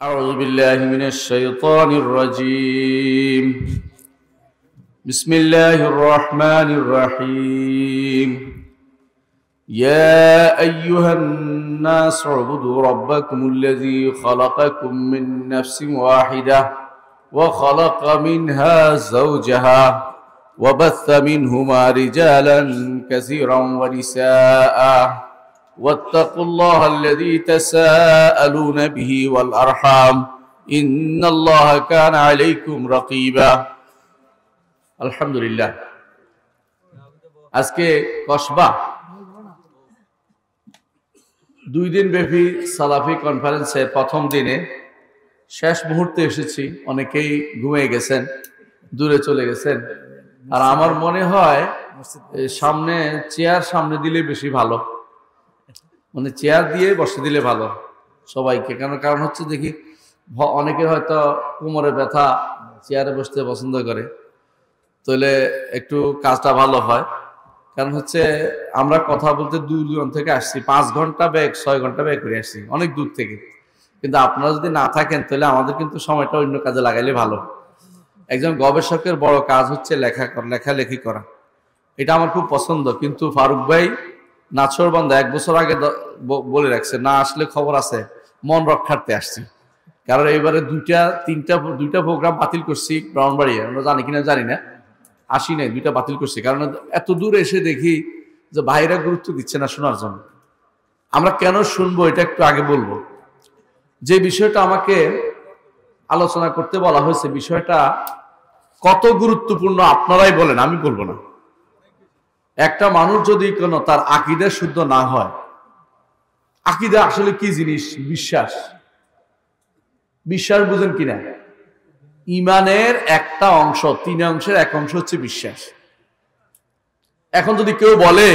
أعوذ بالله من الشيطان الرجيم. بسم الله الرحمن الرحيم. يا أيها الناس اعبدوا ربكم الذي خلقكم من نفس واحدة وخلق منها زوجها وبث منهما رجالا كثيرا ونساء واتقوا الله الذي تساءلون به والأرحام إن الله كان عليكم رقيبا. الحمد لله. আজকে কসবা 2 দিন ব্যাপী সালাফি কনফারেন্সের প্রথম দিনে শেষ মুহূর্তে এসেছি। অনেকেই ঘুমিয়ে গেছেন, দূরে চলে গেছেন। আর আমার মনে হয় সামনে চেয়ার সামনে দিলে বেশি ভালো, মানে চেয়ার দিয়ে বসে দিলে ভালো সবাইকে। কারণ হচ্ছে দেখি অনেকের হয়তো কোমরে ব্যথা, চেয়ারে বসতে পছন্দ করে, তাহলে একটু কাজটা ভালো হয়। কারণ হচ্ছে আমরা কথা বলতে দূর দূরান্ত থেকে আসছি, 5 ঘন্টা ব্যাগ 6 ঘন্টা ব্যাগ করে আসছি অনেক দূর থেকে। কিন্তু আপনারা যদি না থাকেন তাহলে আমাদের কিন্তু সময়টা অন্য কাজে লাগাইলে ভালো। একজন গবেষকের বড় কাজ হচ্ছে লেখালেখি করা, এটা আমার খুব পছন্দ। কিন্তু ফারুক ভাই নাছোড়বান্ধা 1 বছর আগে বলে রাখছে, না আসলে খবর আছে, মন রক্ষার্থে আসছি। কারণ এইবারে 2টা প্রোগ্রাম বাতিল করছি ব্রাহ্মণবাড়িয়া, আমরা জানি কিনা জানি না, আসি নাই, 2টা বাতিল করছি। কারণ এত দূরে এসে দেখি যে ভাইরা গুরুত্ব দিচ্ছে না শোনার জন্য। আমরা কেন শুনবো এটা একটু আগে বলবো। যে বিষয়টা আমাকে আলোচনা করতে বলা হয়েছে, বিষয়টা কত গুরুত্বপূর্ণ আপনারাই বলেন, আমি বলবো না। একটা মানুষ যদি কোনো তার আকীদা শুদ্ধ না হয়, আকীদা আসলে কি জিনিস? বিশ্বাস বুঝেন কিনা? ঈমানের একটা অংশ, 3 অংশের এক অংশ হচ্ছে বিশ্বাস। এখন যদি কেউ বলে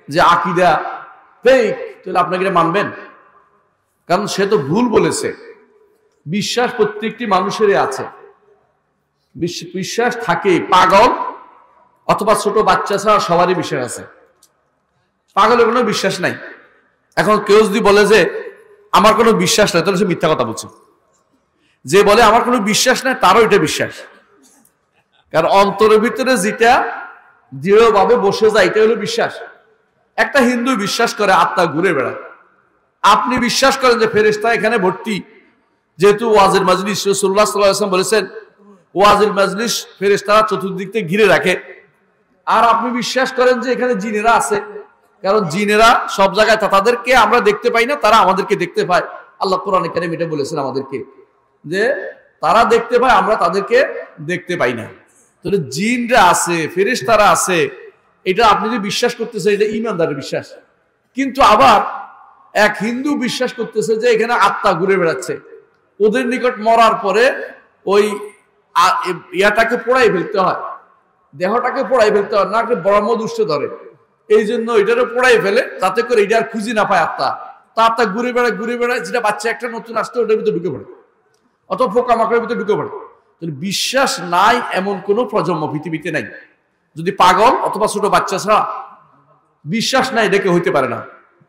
যে আকীদা ফেক, তাহলে আপনাকে এটা মানবেন? কারণ সে তো ভুল বলেছে। বিশ্বাস প্রত্যেকটি মানুষেরই আছে, বিশ্বাস থাকে। পাগল অথবা ছোট বাচ্চা ছাড়া সবারই বিশ্বাস আছে, পাগলের কোনো বিশ্বাস নাই। এখন কেউ যদি বলে যে আমার কোনো বিশ্বাস নাই, তাহলে সে মিথ্যা কথা বলছে। যে বলে আমার কোনো বিশ্বাস নাই, তারও এটা বিশ্বাস। কারণ অন্তরের ভিতরে যেটা দৃঢ়ভাবে বসে যায়, এটা হলো বিশ্বাস। একটা হিন্দু বিশ্বাস করে আত্মা ঘুরে বেড়ায়, আপনি বিশ্বাস করেন যে ফেরেশতা এখানে ভর্তি, যেহেতু ওয়াজের মাজলিস, রাসূলুল্লাহ সাল্লাল্লাহু আলাইহি ওয়াসাল্লাম বলেছেন ওয়াজের মাজলিস ফেরেশতারা চতুর্দিক থেকে ঘিরে রাখে। আর আপনি বিশ্বাস করেন যে এখানে জিনেরা আছে, কারণ জিনেরা সব জায়গায়, তাদেরকে আমরা দেখতে পাই না, তারা আমাদেরকে দেখতে পায়। আল্লাহ কোরআনে কারীমে এটা বলেছেন আমাদেরকে যে তারা দেখতে পায়, আমরা তাদেরকে দেখতে পাই না। তাহলে জিনরা আছে, ফেরেশতারা আছে, এটা আপনি যে বিশ্বাস করতেছেন, এটা ঈমানদারের বিশ্বাস। কিন্তু আবার এক হিন্দু বিশ্বাস করতেছে যে এখানে আত্মা ঘুরে বেড়াচ্ছে, ওদের নিকট মরার পরে ওই ইয়াটাকে পোড়াই ফেলতে হয়, দেহটাকে পোড়াই ফেলতে হয়, না ব্রহ্ম দুষ্ট ধরে, এই জন্য এটারও পোড়াই ফেলে, যাতে করে এটা আর খুঁজি না পায় আত্মা। তা আত্মা ঘুরে বেড়ায়, যেটা বাচ্চা একটা নতুন আসতে ওটার ভিতরে ঢুকে পড়ে, অথবা পোকামাকড়ের ভিতরে ঢুকে পড়ে। বিশ্বাস নাই এমন কোন প্রজন্ম পৃথিবীতে নাই। যদি পাগল অথবা ছোট বাচ্চা ছাড়া বিশ্বাস নাই, এটাকে হইতে পারে না।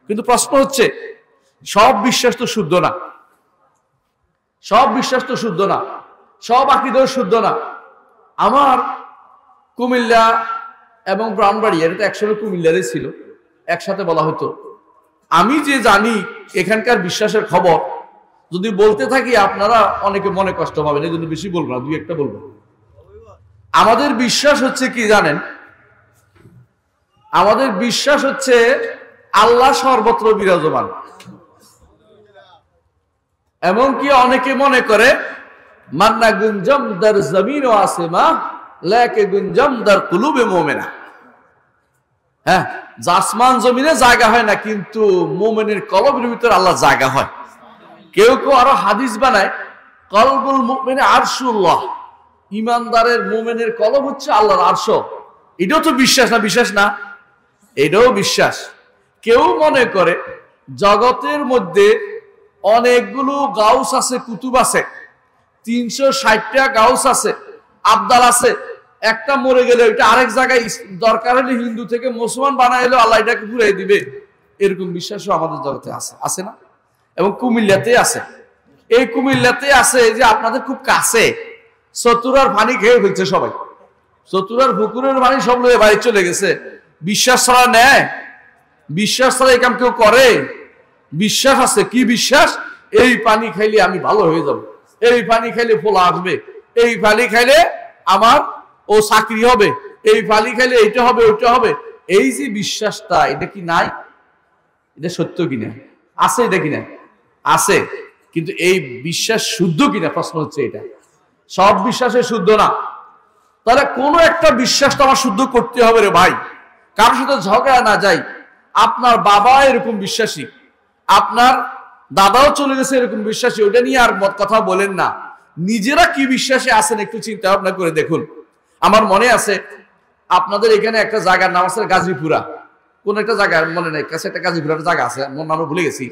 কিন্তু প্রশ্ন হচ্ছে, সব বিশ্বাস তো শুদ্ধ না, সব বিশ্বাস তো শুদ্ধ না, সব আকীদা শুদ্ধ না। আমার কুমিল্লা এবং ব্রাহ্মণবাড়িয়া, এটা তো একসময় কুমিল্লারই ছিল, একসাথে বলা হতো। আমি যে জানি এখানকার বিশ্বাসের খবর যদি বলতে থাকি, আপনারা অনেকে মনে কষ্ট পাবেন, এই জন্য বেশি বলবো না, 2-1টা বলবো। আমাদের বিশ্বাস হচ্ছে কি জানেন? আমাদের বিশ্বাস হচ্ছে আল্লাহ সর্বত্র বিরাজমান। এমনকি অনেকে মনে করে মান্না গুঞ্জম দার জমিন ও আসেমা লাকে গুঞ্জম দার কুলুবে মুমিনা। হ্যাঁ, আসমান জমিনে জায়গা হয় না, কিন্তু মুমিনের কলবের ভিতরে আল্লাহ জায়গা হয়। কেউ কেউ আরো হাদিস বানায়, কলবুল মুমিনে আরশুল্লাহ, ঈমানদারের মুমিনের কলব হচ্ছে আল্লাহর আরশ। এটাও তো বিশ্বাস না? বিশ্বাস না, এটাও বিশ্বাস। কেউ মনে করে জগতের মধ্যে অনেকগুলো গাউস আছে, কুতুব আছে, 360টা গাউস আছে, আবদাল আছে। একটা মরে গেলে ওইটা আরেক জায়গায় দরকার হলে হিন্দু থেকে মুসলমান বানাইলো, আল্লাহ এটাকে ঘুরাই দিবে। এরকম বিশ্বাসও আমাদের জগতে আছে, আছে না? এবং কুমিল্লাতে আছে। এই কুমিল্লাতে আছে যে আপনাদের খুব কাছে চতুরার পানি খেয়ে ফেলছে সবাই, চতুরার পুকুরের পানি সব লোক বাড়ি চলে গেছে। বিশ্বাস ছাড়া নেয়? বিশ্বাস ছাড়া এই কাম কেউ করে? বিশ্বাস আছে, কি বিশ্বাস? এই পানি খাইলে আমি ভালো হয়ে যাব, এই পানি খাইলে ফোলা আসবে, এই পানি খাইলে আমার ও চাকরি হবে, এই পানি খাইলে এইটা হবে ওইটা হবে। এই যে বিশ্বাসটা, এটা কি নাই? এটা সত্য কিনা? আছে এটা কিনা? আছে। কিন্তু এই বিশ্বাস শুদ্ধ কিনা প্রশ্ন হচ্ছে এটা। সব বিশ্বাসে শুদ্ধ না। তাহলে কোন একটা বিশ্বাস তো আমার শুদ্ধ করতে হবে রে ভাই, কারোর সাথে ঝগড়া না যাই। আপনার বাবা এরকম বিশ্বাসী, আপনার দাদাও চলে গেছে এরকম বিশ্বাসী, ওটা নিয়ে আর কথা বলেন না। নিজেরা কি বিশ্বাসে আছেন একটু চিন্তা ভাবনা করে দেখুন। আমার মনে আছে আপনাদের এখানে একটা জায়গার নাম আছে গাজীপুরা, কোন একটা জায়গা মনে নেই, কাছে একটা গাজীপুরা একটা জায়গা আছে, আমার নাম ভুলে গেছি,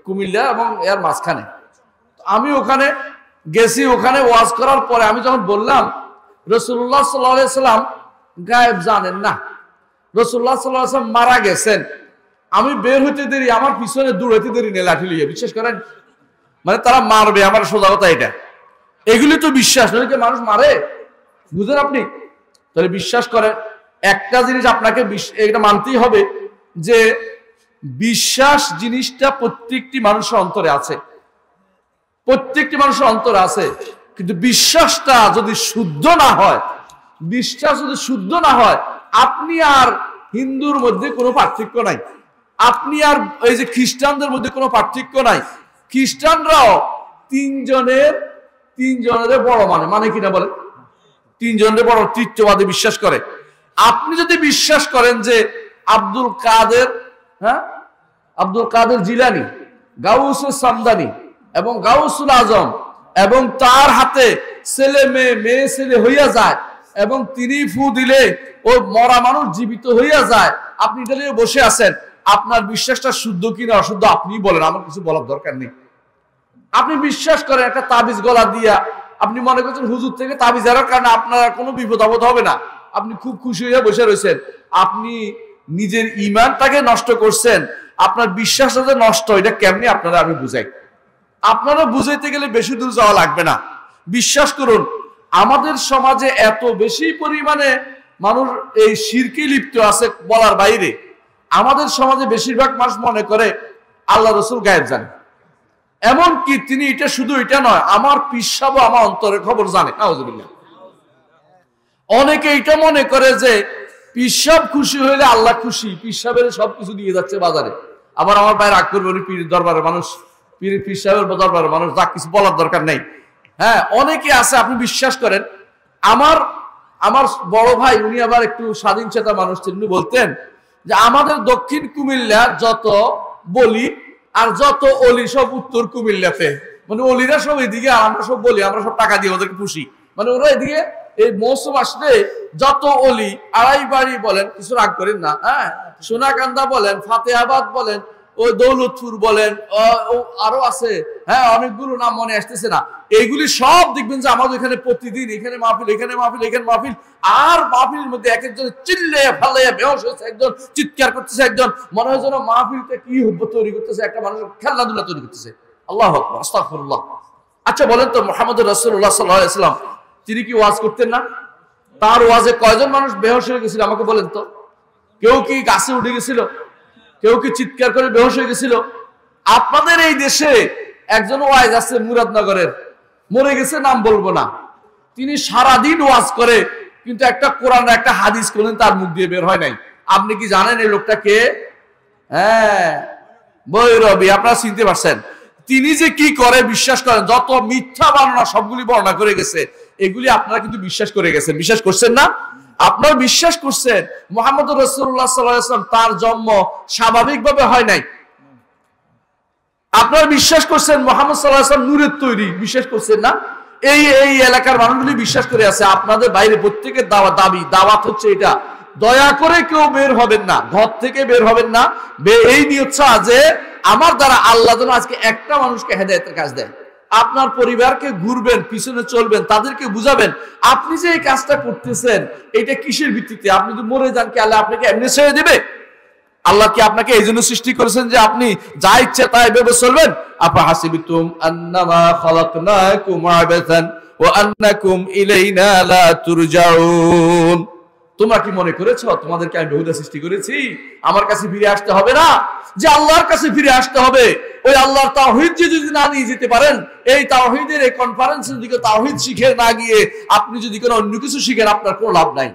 কুমিল্লা এবং এর মাঝখানে। আমি ওখানে গেছি, ওখানে ওয়াজ করার পরে আমি যখন বললাম রাসূলুল্লাহ সাল্লাল্লাহু আলাইহি সাল্লাম গায়েব জানেন না, রাসূলুল্লাহ সাল্লাল্লাহু আলাইহি সাল্লাম মারা গেছেন, আমি বের হইতে দেরি, আমার পিছনে দৌড়াইতে দেরি নেই লাঠি লিয়ে। বিশ্বাস করেন? মানে তারা মারবে, আমার সোজা কথা এটা। এগুলি তো বিশ্বাস, নইলে মানুষ মারে? বুঝেন আপনি? তাহলে বিশ্বাস করেন। একটা জিনিস আপনাকে এটা মানতেই হবে যে বিশ্বাস জিনিসটা প্রত্যেকটি মানুষের অন্তরে আছে, প্রত্যেকটি মানুষের অন্তরে আছে। কিন্তু বিশ্বাসটা যদি শুদ্ধ না হয়, বিশ্বাস যদি শুদ্ধ না হয়, আপনি আর হিন্দুর মধ্যে কোনো পার্থক্য নাই, আপনি আর এই যে খ্রিস্টানদের মধ্যে কোনো পার্থক্য নাই। খ্রিস্টানরাও তিনজনের বড় মানে কিনা বলে, তিনজনের বড় তৃতীয়বাদে বিশ্বাস করে। আপনি যদি বিশ্বাস করেন যে আব্দুল কাদের জিলানী, গাউসুল সামদানি এবং গাউসুল আজম, এবং তার হাতে ছেলে মেয়ে ছেলে হইয়া যায়, এবং তিনি ফু দিলে ওই মরা মানুষ জীবিত হইয়া যায়, আপনি এটা নিয়ে বসে আছেন, আপনার বিশ্বাসটা শুদ্ধ কিনা অশুদ্ধ আপনি বলেন, আমার কিছু বলার দরকার নেই। আপনি বিশ্বাস করেন একটা তাবিজ গলা দিয়া, আপনি মনে করছেন হুজুর থেকে তাবিজ আনার কারণে আপনার কোনো বিপদ আপদ হবে না, আপনি খুব খুশি হয়ে বসে রয়েছেন, আপনি নিজের ঈমানটাকে নষ্ট করছেন। আপনার বিশ্বাসটা যে নষ্ট, এটা কেমনি আপনারা আমি বুঝাই। আপনারা বুঝাইতে গেলে বেশি দূর যাওয়া লাগবে না। বিশ্বাস করুন, আমাদের সমাজে এত বেশি পরিমাণে মানুষ এই শিরকে লিপ্ত আছে বলার বাইরে। আমাদের সমাজে বেশিরভাগ মানুষ মনে করে আল্লাহ রসুল গায়েব জানে, এমনকি তিনি এটা শুধু এটা নয়, আমার পিসাব আমার অন্তরের খবর জানে। নাউজুবিল্লাহ। অনেকে এটা মনে করে যে পিসাব খুশি হইলে আল্লাহ খুশি, পিসাবের সবকিছু দিয়ে যাচ্ছে বাজারে। আবার আমার ভাই রাগ করবে, উনি পীর দরবারের মানুষ, পিসাবের দরবারের মানুষ, যা কিছু বলার দরকার নেই। হ্যাঁ, অনেকে আছে আপনি বিশ্বাস করেন। আমার বড় ভাই, উনি আবার একটু স্বাধীন চেতা মানুষ ছিলেন, উনি বলতেন যে আমাদের দক্ষিণ কুমিল্লার যত বলি আর যত অলি সব উত্তর কুমিল্লাতে, মানে অলিরা সব এদিকে আর আমরা সব বলি, আমরা সব টাকা দিয়ে ওদেরকে পুষি। মানে ওরা এদিকে এই মৌসুম আসলে যত অলি, আড়াই বাড়ি বলেন, কিছু রাগ করেন না, হ্যাঁ, সোনাকান্দা বলেন, ফাতেহাবাদ বলেন, ওই দৌলতপুর বলেন, আরো আছে, হ্যাঁ, অনেকগুলো নাম মনে আসতেছে না। এইগুলি সব দেখবেন যে আমাদের এখানে প্রতিদিন এখানে মাহফিল, এখানে মাহফিল, এখানে মাহফিল, আর মাহফিলের মধ্যে এক একজন চিল্লে ফালাইয়া বেহোশ হয়েছে, একজন চিৎকার করতেছে, একজন মনে হয় যেন মাহফিলটা কি তৈরি করতেছে, একটা মানুষের খেলাধুলা তৈরি করতেছে। আল্লাহু আকবার, আস্তাগফিরুল্লাহ। আচ্ছা বলেন তো, মুহাম্মদ রাসূলুল্লাহ সাল্লাল্লাহু আলাইহি ওয়াসাল্লাম তিনি কি ওয়াজ করতেন না? তার ওয়াজে কয়জন মানুষ বেহোশ হয়ে গেছিল আমাকে বলেন তো? কেউ কি গাছে উঠে গেছিল? কেউ কি চিৎকার করে বেহোশ হয়ে গেছিল? আপনাদের এই দেশে একজন ওয়াইজ আছে মুরাদনগরের, মরে গেছে, নাম বলবো না, তিনি সারাদিন ওয়াজ করে, কিন্তু একটা কোরআন একটা হাদিস কোনদিন তার মুখ দিয়ে বের হয় নাই। আপনি কি জানেন এই লোকটা কে? হ্যাঁ, বৈরবী। আপনারা চিনতে পারছেন তিনি যে কি করে? বিশ্বাস করেন, যত মিথ্যা বর্ণনা সবগুলি বর্ণনা করে গেছে, এগুলি আপনারা কিন্তু বিশ্বাস করে গেছেন। বিশ্বাস করছেন না? আপনারা বিশ্বাস করছেন মুহাম্মদ রাসূলুল্লাহ সাল্লাল্লাহু আলাইহি ওয়াসাল্লাম তার জন্ম স্বাভাবিকভাবে হয় নাই। আপনারা বিশ্বাস করছেন মুহাম্মদ সাল্লাল্লাহু আলাইহি ওয়াসাল্লাম নূরের তৈরি। বিশ্বাস করছেন না? এই এলাকার মানুষগুলি বিশ্বাস করে আছে। আপনাদের বাইরে প্রত্যেকের দাওয়াত হচ্ছে এটা, দয়া করে কেউ বের হবেন না, ঘর থেকে বের হবেন না, এই নিয়ত যে আমার দ্বারা আল্লাহ যেন আজকে একটা মানুষকে হেদায়েতের কাজ দেয়। আপনার পরিবারকে ঘুরবেন, পিছনে চলবেন, তাদেরকে বুঝাবেন আপনি যে এই কাজটা করতেছেন এটা কিসের ভিত্তিতে। আপনি যদি মরে যান কি আল্লাহ আপনাকে এমনি ছেড়ে দেবে? আল্লাহ কি আপনাকে এই জন্য সৃষ্টি করেছেন যে আপনি যা ইচ্ছে তাই ভেবে চলবেন? আফা হাসিবতুম আন্নামা খালাকনাকুম আবাসান ওয়া আন্নাকুম ইলাইনা লা তুরজাউন। তোমরা কি মনে করেছো তোমাদেরকে আমি বেহুদা সৃষ্টি করেছি? আমার কাছে ফিরে আসতে হবে না? যে আল্লাহর কাছে ফিরে আসতে হবে। ওই আল্লাহর তাওহীদ যদি না নিয়ে যেতে পারেন, এই তাওহীদের এই কনফারেন্সের দিকে তাওহীদ শিখে না গিয়ে আপনি যদি কোনো অন্য কিছু শিখেন, আপনার কোনো লাভ নাই।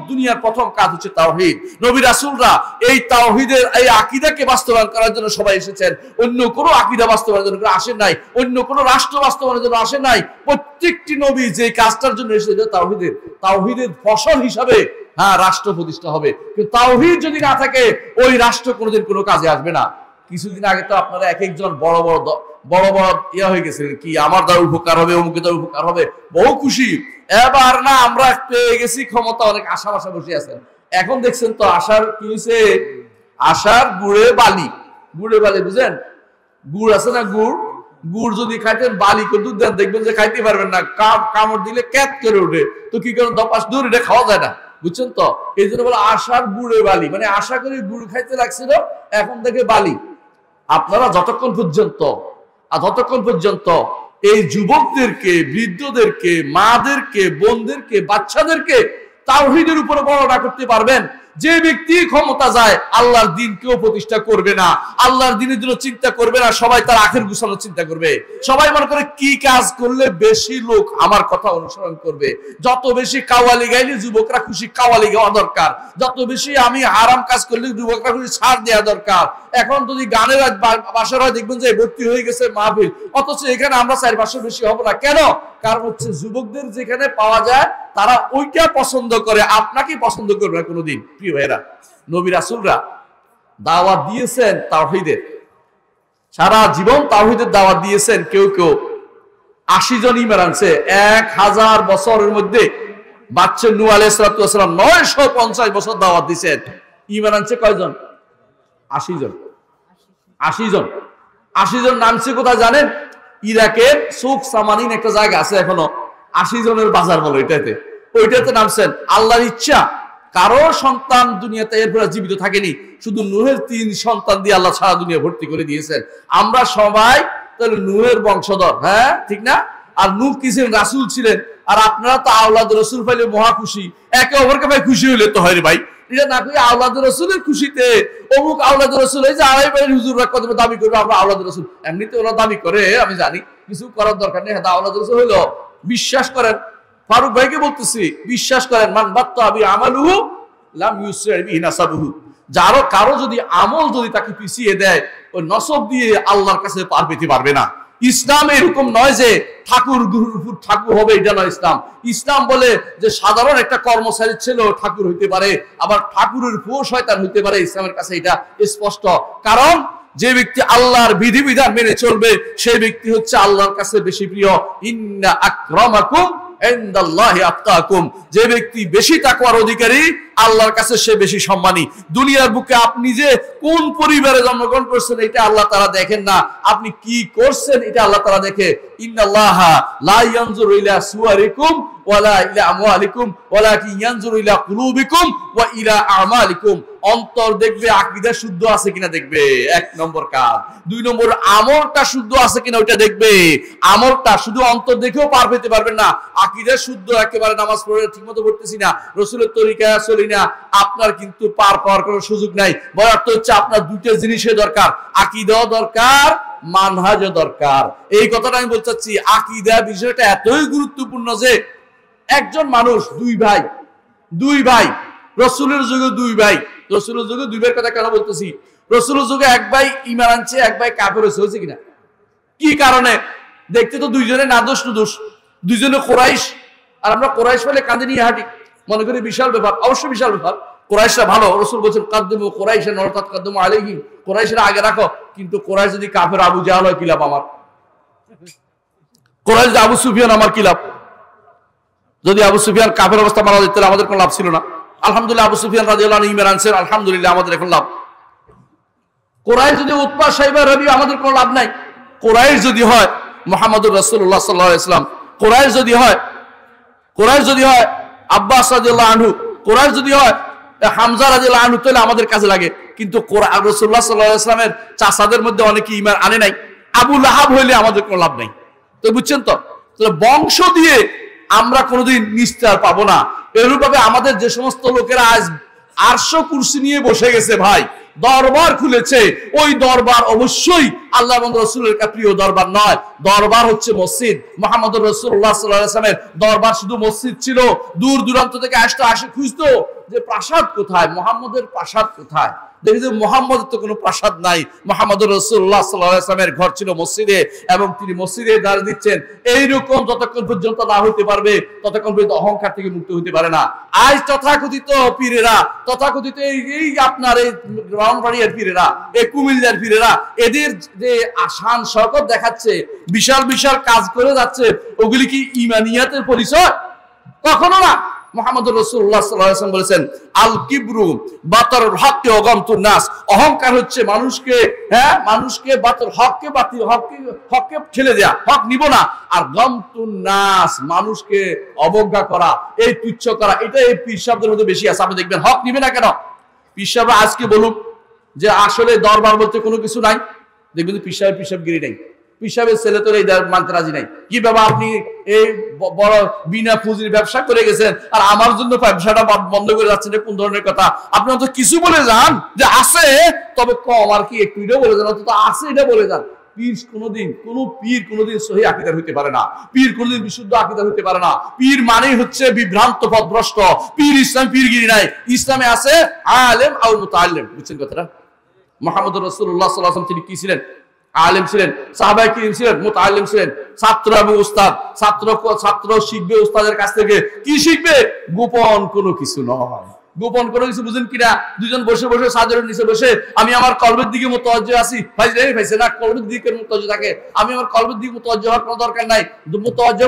দুনিয়ার প্রথম কাজ হচ্ছে তাওহীদ। নবী রাসূলরা এই তাওহীদের এই আকীদাকে বাস্তবায়ন করার জন্য সবাই এসেছেন। অন্য কোনো আকীদা বাস্তবায়নের জন্য আসেন নাই, অন্য কোনো রাষ্ট্র বাস্তবায়নের জন্য আসেন নাই। প্রত্যেকটি নবী যে কাজটার জন্য এসেছে তাওহীদের ফসল হিসাবে রাষ্ট্র প্রতিষ্ঠা হবে। কিন্তু তাওহীদ যদি না থাকে ওই রাষ্ট্র কোনোদিন কোনো কাজে আসবে না। কিছুদিন আগে তো আপনারা এক একজন বড় বড় ইয়া হয়ে গেছিলেন, কি আমার দ্বারা উপকার হবে, অমুকের দ্বারা উপকার হবে, বহু খুশি। এবার না আমরা পেয়ে গেছি ক্ষমতা, অনেক আশা বসে আছেন। এখন দেখছেন তো আশার কি হয়েছে? আশার গুড়ে বালি বুঝেন? গুড় আছে না, গুড় যদি খাইতেন বালি কিন্তু দেন, দেখবেন যে খাইতে পারবেন না, কামড় দিলে ক্যাত করে উঠে। তো কি করেন, দপাস দূর, এটা খাওয়া যায় না, বুঝছেন তো? এই জন্য বলে আশার গুড়ে বালি, মানে আশা করে গুড় খাইতে লাগছিল, এখন থেকে বালি। আপনারা যতক্ষণ পর্যন্ত এই যুবকদেরকে, বৃদ্ধদেরকে, মাদেরকে, বোনদেরকে, বাচ্চাদেরকে তাওহীদের উপরে বড় না করতে পারবেন, যে ব্যক্তি ক্ষমতা যায় আল্লাহর দিন কেউ প্রতিষ্ঠা করবে না, আল্লাহর দিনের জন্য চিন্তা করবে না, সবাই তার আখের গুছানোর চিন্তা করবে। সবাই মনে করে কি কাজ করলে বেশি লোক আমার কথা অনুসরণ করবে। যত বেশি কাওয়ালি গাইলে যুবকরা খুশি, কাওয়ালি গাওয়া দরকার। যত বেশি আমি হারাম কাজ করলে যুবকরা খুশি, ছাড় দেওয়া দরকার। এখন যদি গানের বাসার হয় দেখবেন যে ভর্তি হয়ে গেছে মাহফিল, অথচ এখানে আমরা 4-500 বেশি হবো না। কেন? কারণ হচ্ছে যুবকদের যেখানে পাওয়া যায় তারা ওইটা পছন্দ করে, আপনাকে পছন্দ করবে না কোনোদিন। প্রিয় ভাইরা, নবী রাসূলরা দাওয়াত দিয়েছেন তাওহীদের, সারা জীবন তাওহীদের দাওয়াত দিয়েছেন। কেউ 80 জন ঈমান আনছে 1000 বছরের মধ্যে। বাচ্চা নূহ আলাইহিস সালাম 950 বছর দাওয়াত দিয়েছেন, ঈমান আনছে কয়জন? 80 জন। 80 জন নামছে কোথায় জানেন? ইরাকের সুক সামানিন একটা জায়গা আছে এখনো, 80 জনের বাজার বলে ওইটাতে নামছেন। আল্লাহর ইচ্ছা, কারো সন্তান দুনিয়াতে এরপরে জীবিত থাকেনি, শুধু নূহের 3 সন্তান দিয়ে আল্লাহ সারা দুনিয়া ভর্তি করে দিয়েছেন। আমরা সবাই তাহলে নূহের বংশধর, হ্যাঁ ঠিক না? আর নূহ কি ছিলেন? রাসূল ছিলেন। আর আপনারা তো আওলাদ রাসূল পাইলে মহা খুশি, একে অপরকে ভাই খুশি হইলে তো হয় রে ভাই। এটা না কই আওলাদ রাসূলের খুশিতে অমুক আওলাদ রাসূল, এই যে আড়াই বাড়ির হুজুররা কত দাবি করবে আমরা আওলাদ রাসূল, এমনিতে ওরা দাবি করে, আমি জানি, কিছু করার দরকার নেই। হ্যাঁ আওলাদ রাসূল হইলো, বিশ্বাস করেন, ফারুক ভাইকে বলতেছি, বিশ্বাস করেন, মান বাত্তা আবি আমালুহু লাম ইউসরি বিহি নাসাবুহু। কারো যদি আমল যদি তাকে পিছিয়ে দেয়, ওই নসব দিয়ে আল্লাহর কাছে পার পেতে পারবে না। ইসলাম এরকম নয় যে ঠাকুর ঠাকুর হবে, এটা নয় ইসলাম। ইসলাম বলে যে সাধারণ একটা কর্মচারীর ছেলেও ঠাকুর হইতে পারে, আবার ঠাকুরের পুও শয়তান হইতে পারে। ইসলামের কাছে এটা স্পষ্ট। কারণ যে ব্যক্তি আল্লাহর বিধিবিধান মেনে চলবে সেই ব্যক্তি হচ্ছে আল্লাহর কাছে বেশি প্রিয়। ইন্না আকরামাকুম ইনদাল্লাহি আতকাকুম, যে ব্যক্তি বেশি তাকওয়ার অধিকারী আল্লাহর কাছে সে বেশি সম্মানী। দুনিয়ার বুকে আপনি যে কোন পরিবারে জন্মগ্রহণ করছেন এটা আল্লাহ তাআলা দেখেন না, আপনি কি করছেন এটা আল্লাহ তাআলা দেখে। ইন্নাল্লাহা লা ইয়ানজুরু ইলা সুওয়ারিকুম ওয়ালা ইলা আমওয়ালিকুম ওয়ালাকিন ইয়ানজুরু ইলা কুলুবিকুম ওয়া ইলা আমালিকুম। অন্তর দেখবে, আকীদা শুদ্ধ আছে কিনা দেখবে, 1 নম্বর কাজ। 2 নম্বর আমলটা শুদ্ধ আছে কিনা ওইটা দেখবে। আমলটা শুধু অন্তর দেখেও পার পেতে পারবেন না। আকীদা শুদ্ধ, একেবারে নামাজ পড়ে ঠিকমতো পড়তেছি না, রাসূলের তরিকায় চলি না, আপনার কিন্তু পার পাওয়ার কোনো সুযোগ নাই। বড় অর্থ হচ্ছে আপনার দুটো জিনিসের দরকার, আকীদাও দরকার, মানহাজও দরকার। এই কথাটা আমি বলতে চাচ্ছি। আকীদা বিষয়টা এতই গুরুত্বপূর্ণ যে একজন মানুষ, দুই ভাই, রাসূলের যুগে 2 ভাই, রাসূলের যুগে 2 ভাইয়ের কথা কেন বলতেছি? রাসূলের যুগে 1 ভাই ঈমান আনছে, 1 ভাই কাফের হয়েছে কিনা? কি কারণে? দেখতে তো দুইজনে নাদোষ নুদোষ, দুইজনে কুরাইশ। আর আমরা কুরাইশ বলে কাঁদে নিয়ে হাঁটি, মনে করি বিশাল ব্যাপার। অবশ্যই বিশাল ব্যাপার, কুরাইশরা ভালো। রাসূল বলেছেন কাদ্দিমু কুরাইশান ওয়া লা তাকাদ্দামু আলাইহিম, কুরাইশরা আগে রাখো। কিন্তু কুরাইশ যদি কাফের আবু জাহল হয় কি লাভ আমার? কুরাইশ আবু সুফিয়ান আমার কি লাভ? যদি আবু সুফিয়ান কাফের অবস্থা মারা যেত তাহলে আমাদের কোনো লাভ ছিল না। আলহামদুলিল্লাহ আবু সুফিয়ান রাদিয়াল্লাহু আনহু ঈমান আনছেন, আলহামদুলিল্লাহ আমাদের এখন লাভ। কুরাইশ যদি উতবা সাইবা রবি, আমাদের কোনো লাভ নাই। কুরাইশ যদি হয় মুহাম্মদুর রাসূলুল্লাহ সাল্লাল্লাহু আলাইহি ওয়াসাল্লাম, কুরাইশ যদি হয় আব্বাস রাদিয়াল্লাহু আনহু, কুরাইশ যদি হয় হামজা রাদিয়াল্লাহু আনহু তাহলে আমাদের কাজে লাগে, কিন্তু কোরআন রাসূলুল্লাহ সাল্লাল্লাহু আলাইহি ওয়াসাল্লামের চাচাদের মধ্যে অনেকে ঈমান আনে নাই। আবু লাহাব হইলে আমাদের কোনো লাভ নাই। তো বুঝছেন তো, তাহলে বংশ দিয়ে আমরা কোনোদিন নিস্তার পাবো না। এরূপভাবে আমাদের যে সমস্ত লোকেরা আজ আরশ কুরসি নিয়ে বসে গেছে ভাই, দরবার খুলেছে, ওই দরবার অবশ্যই আল্লাহ এবং রাসূলের প্রিয় দরবার নয়। দরবার হচ্ছে মসজিদ। মুহাম্মদুর রাসূলুল্লাহ সাল্লাল্লাহু আলাইহি ওয়াসাল্লামের দরবার শুধু মসজিদ ছিল। দূর দূরান্ত থেকে আসে খুঁজতো যে প্রাসাদ কোথায়, মুহাম্মদের প্রাসাদ কোথায়। দেখি যে মুহাম্মদের তো কোনো প্রাসাদ নাই, মুহাম্মদুর রাসূলুল্লাহ সাল্লাল্লাহু আলাইহি ওয়াসাল্লামের ঘর ছিল মসজিদে, এবং তিনি মসজিদে দাঁড় দিচ্ছেন। এইরকম যতক্ষণ পর্যন্ত না হতে পারবে ততক্ষণ পর্যন্ত অহংকার থেকে মুক্ত হতে পারে না। আজ তথাকথিত পীরেরা, তথাকথিত এই আপনার এই ব্রাহ্মণবাড়িয়ার পীরেরা, এই কুমিল্লার পীরেরা, এদের যে আসান শওকত দেখাচ্ছে, বিশাল বিশাল কাজ করে যাচ্ছে, ওগুলি কি ঈমানিয়াতের পরিচয়? কখনো না। মুহাম্মদুর রাসূলুল্লাহ সাল্লাল্লাহু আলাইহি ওয়াসাল্লাম বলেছেন, আল কিবরু বাতারুল হককে ওয়া গামতুন নাস। অহংকার হচ্ছে মানুষকে বাতিল হককে ঠেলে দেয়া, হক নিব না। আর গামতুন নাস, মানুষকে অবজ্ঞা করা, এই তুচ্ছ করা, এটা এই পীর সাহেবদের মধ্যে বেশি আছে। আপনি দেখবেন হক নিবে না কেন? পীর সাহেব আজকে বলুক যে আসলে দরবার বলতে কোনো কিছু নাই, দেখবেন পীর সাহেবগিরি নাই। পীর সাহেবের ছেলে তো এই মানতে রাজি নাই। কি বাবা আপনি এই বড় বিনা পুঁজির ব্যবসা করে গেছেন, আর আমার জন্য ব্যবসাটা বন্ধ করে যাচ্ছেন, কোন ধরনের কথা? আপনি অন্তত কিছু বলে যান যে আছে, তবে কম আর কি, একটু এটা বলে যান, অন্তত আছে এটা বলে যান। পীর কোনোদিন সহি আকীদার হইতে পারে না। পীর কোনোদিন বিশুদ্ধ আকীদার হইতে পারে না। পীর মানেই হচ্ছে বিভ্রান্ত পথভ্রষ্ট। পীর ইসলাম পীরগিরি নাই। ইসলামে আছে আলেম আর মুতাআল্লিম। বুঝছেন কথাটা? মুহাম্মদুর রাসূলুল্লাহ সাল্লাল্লাহু আলাইহি ওয়াসাল্লাম তিনি কি ছিলেন? আলেম ছিলেন, সাহাবায়ে কিরাম ছিলেন, মুতাআল্লিম ছিলেন। ছাত্র এবং উস্তাদ, ছাত্র শিখবে উস্তাদের কাছ থেকে। কি শিখবে? গোপন কোনো কিছু নয়। গোপন কোনো কিছু বুঝেন কিনা? দুজন বসে বসে সাদরের নিচে বসে আমি আমার কলবের দিকে মুতাওয়াজ্জিহ আছি, ভাইছে না, কলবের দিকে মুতাওয়াজ্জিহ থাকে। আমি আমার কলবের দিকে মুতাওয়াজ্জিহ হওয়ার কোনো দরকার নাই। মুতাওয়াজ্জিহ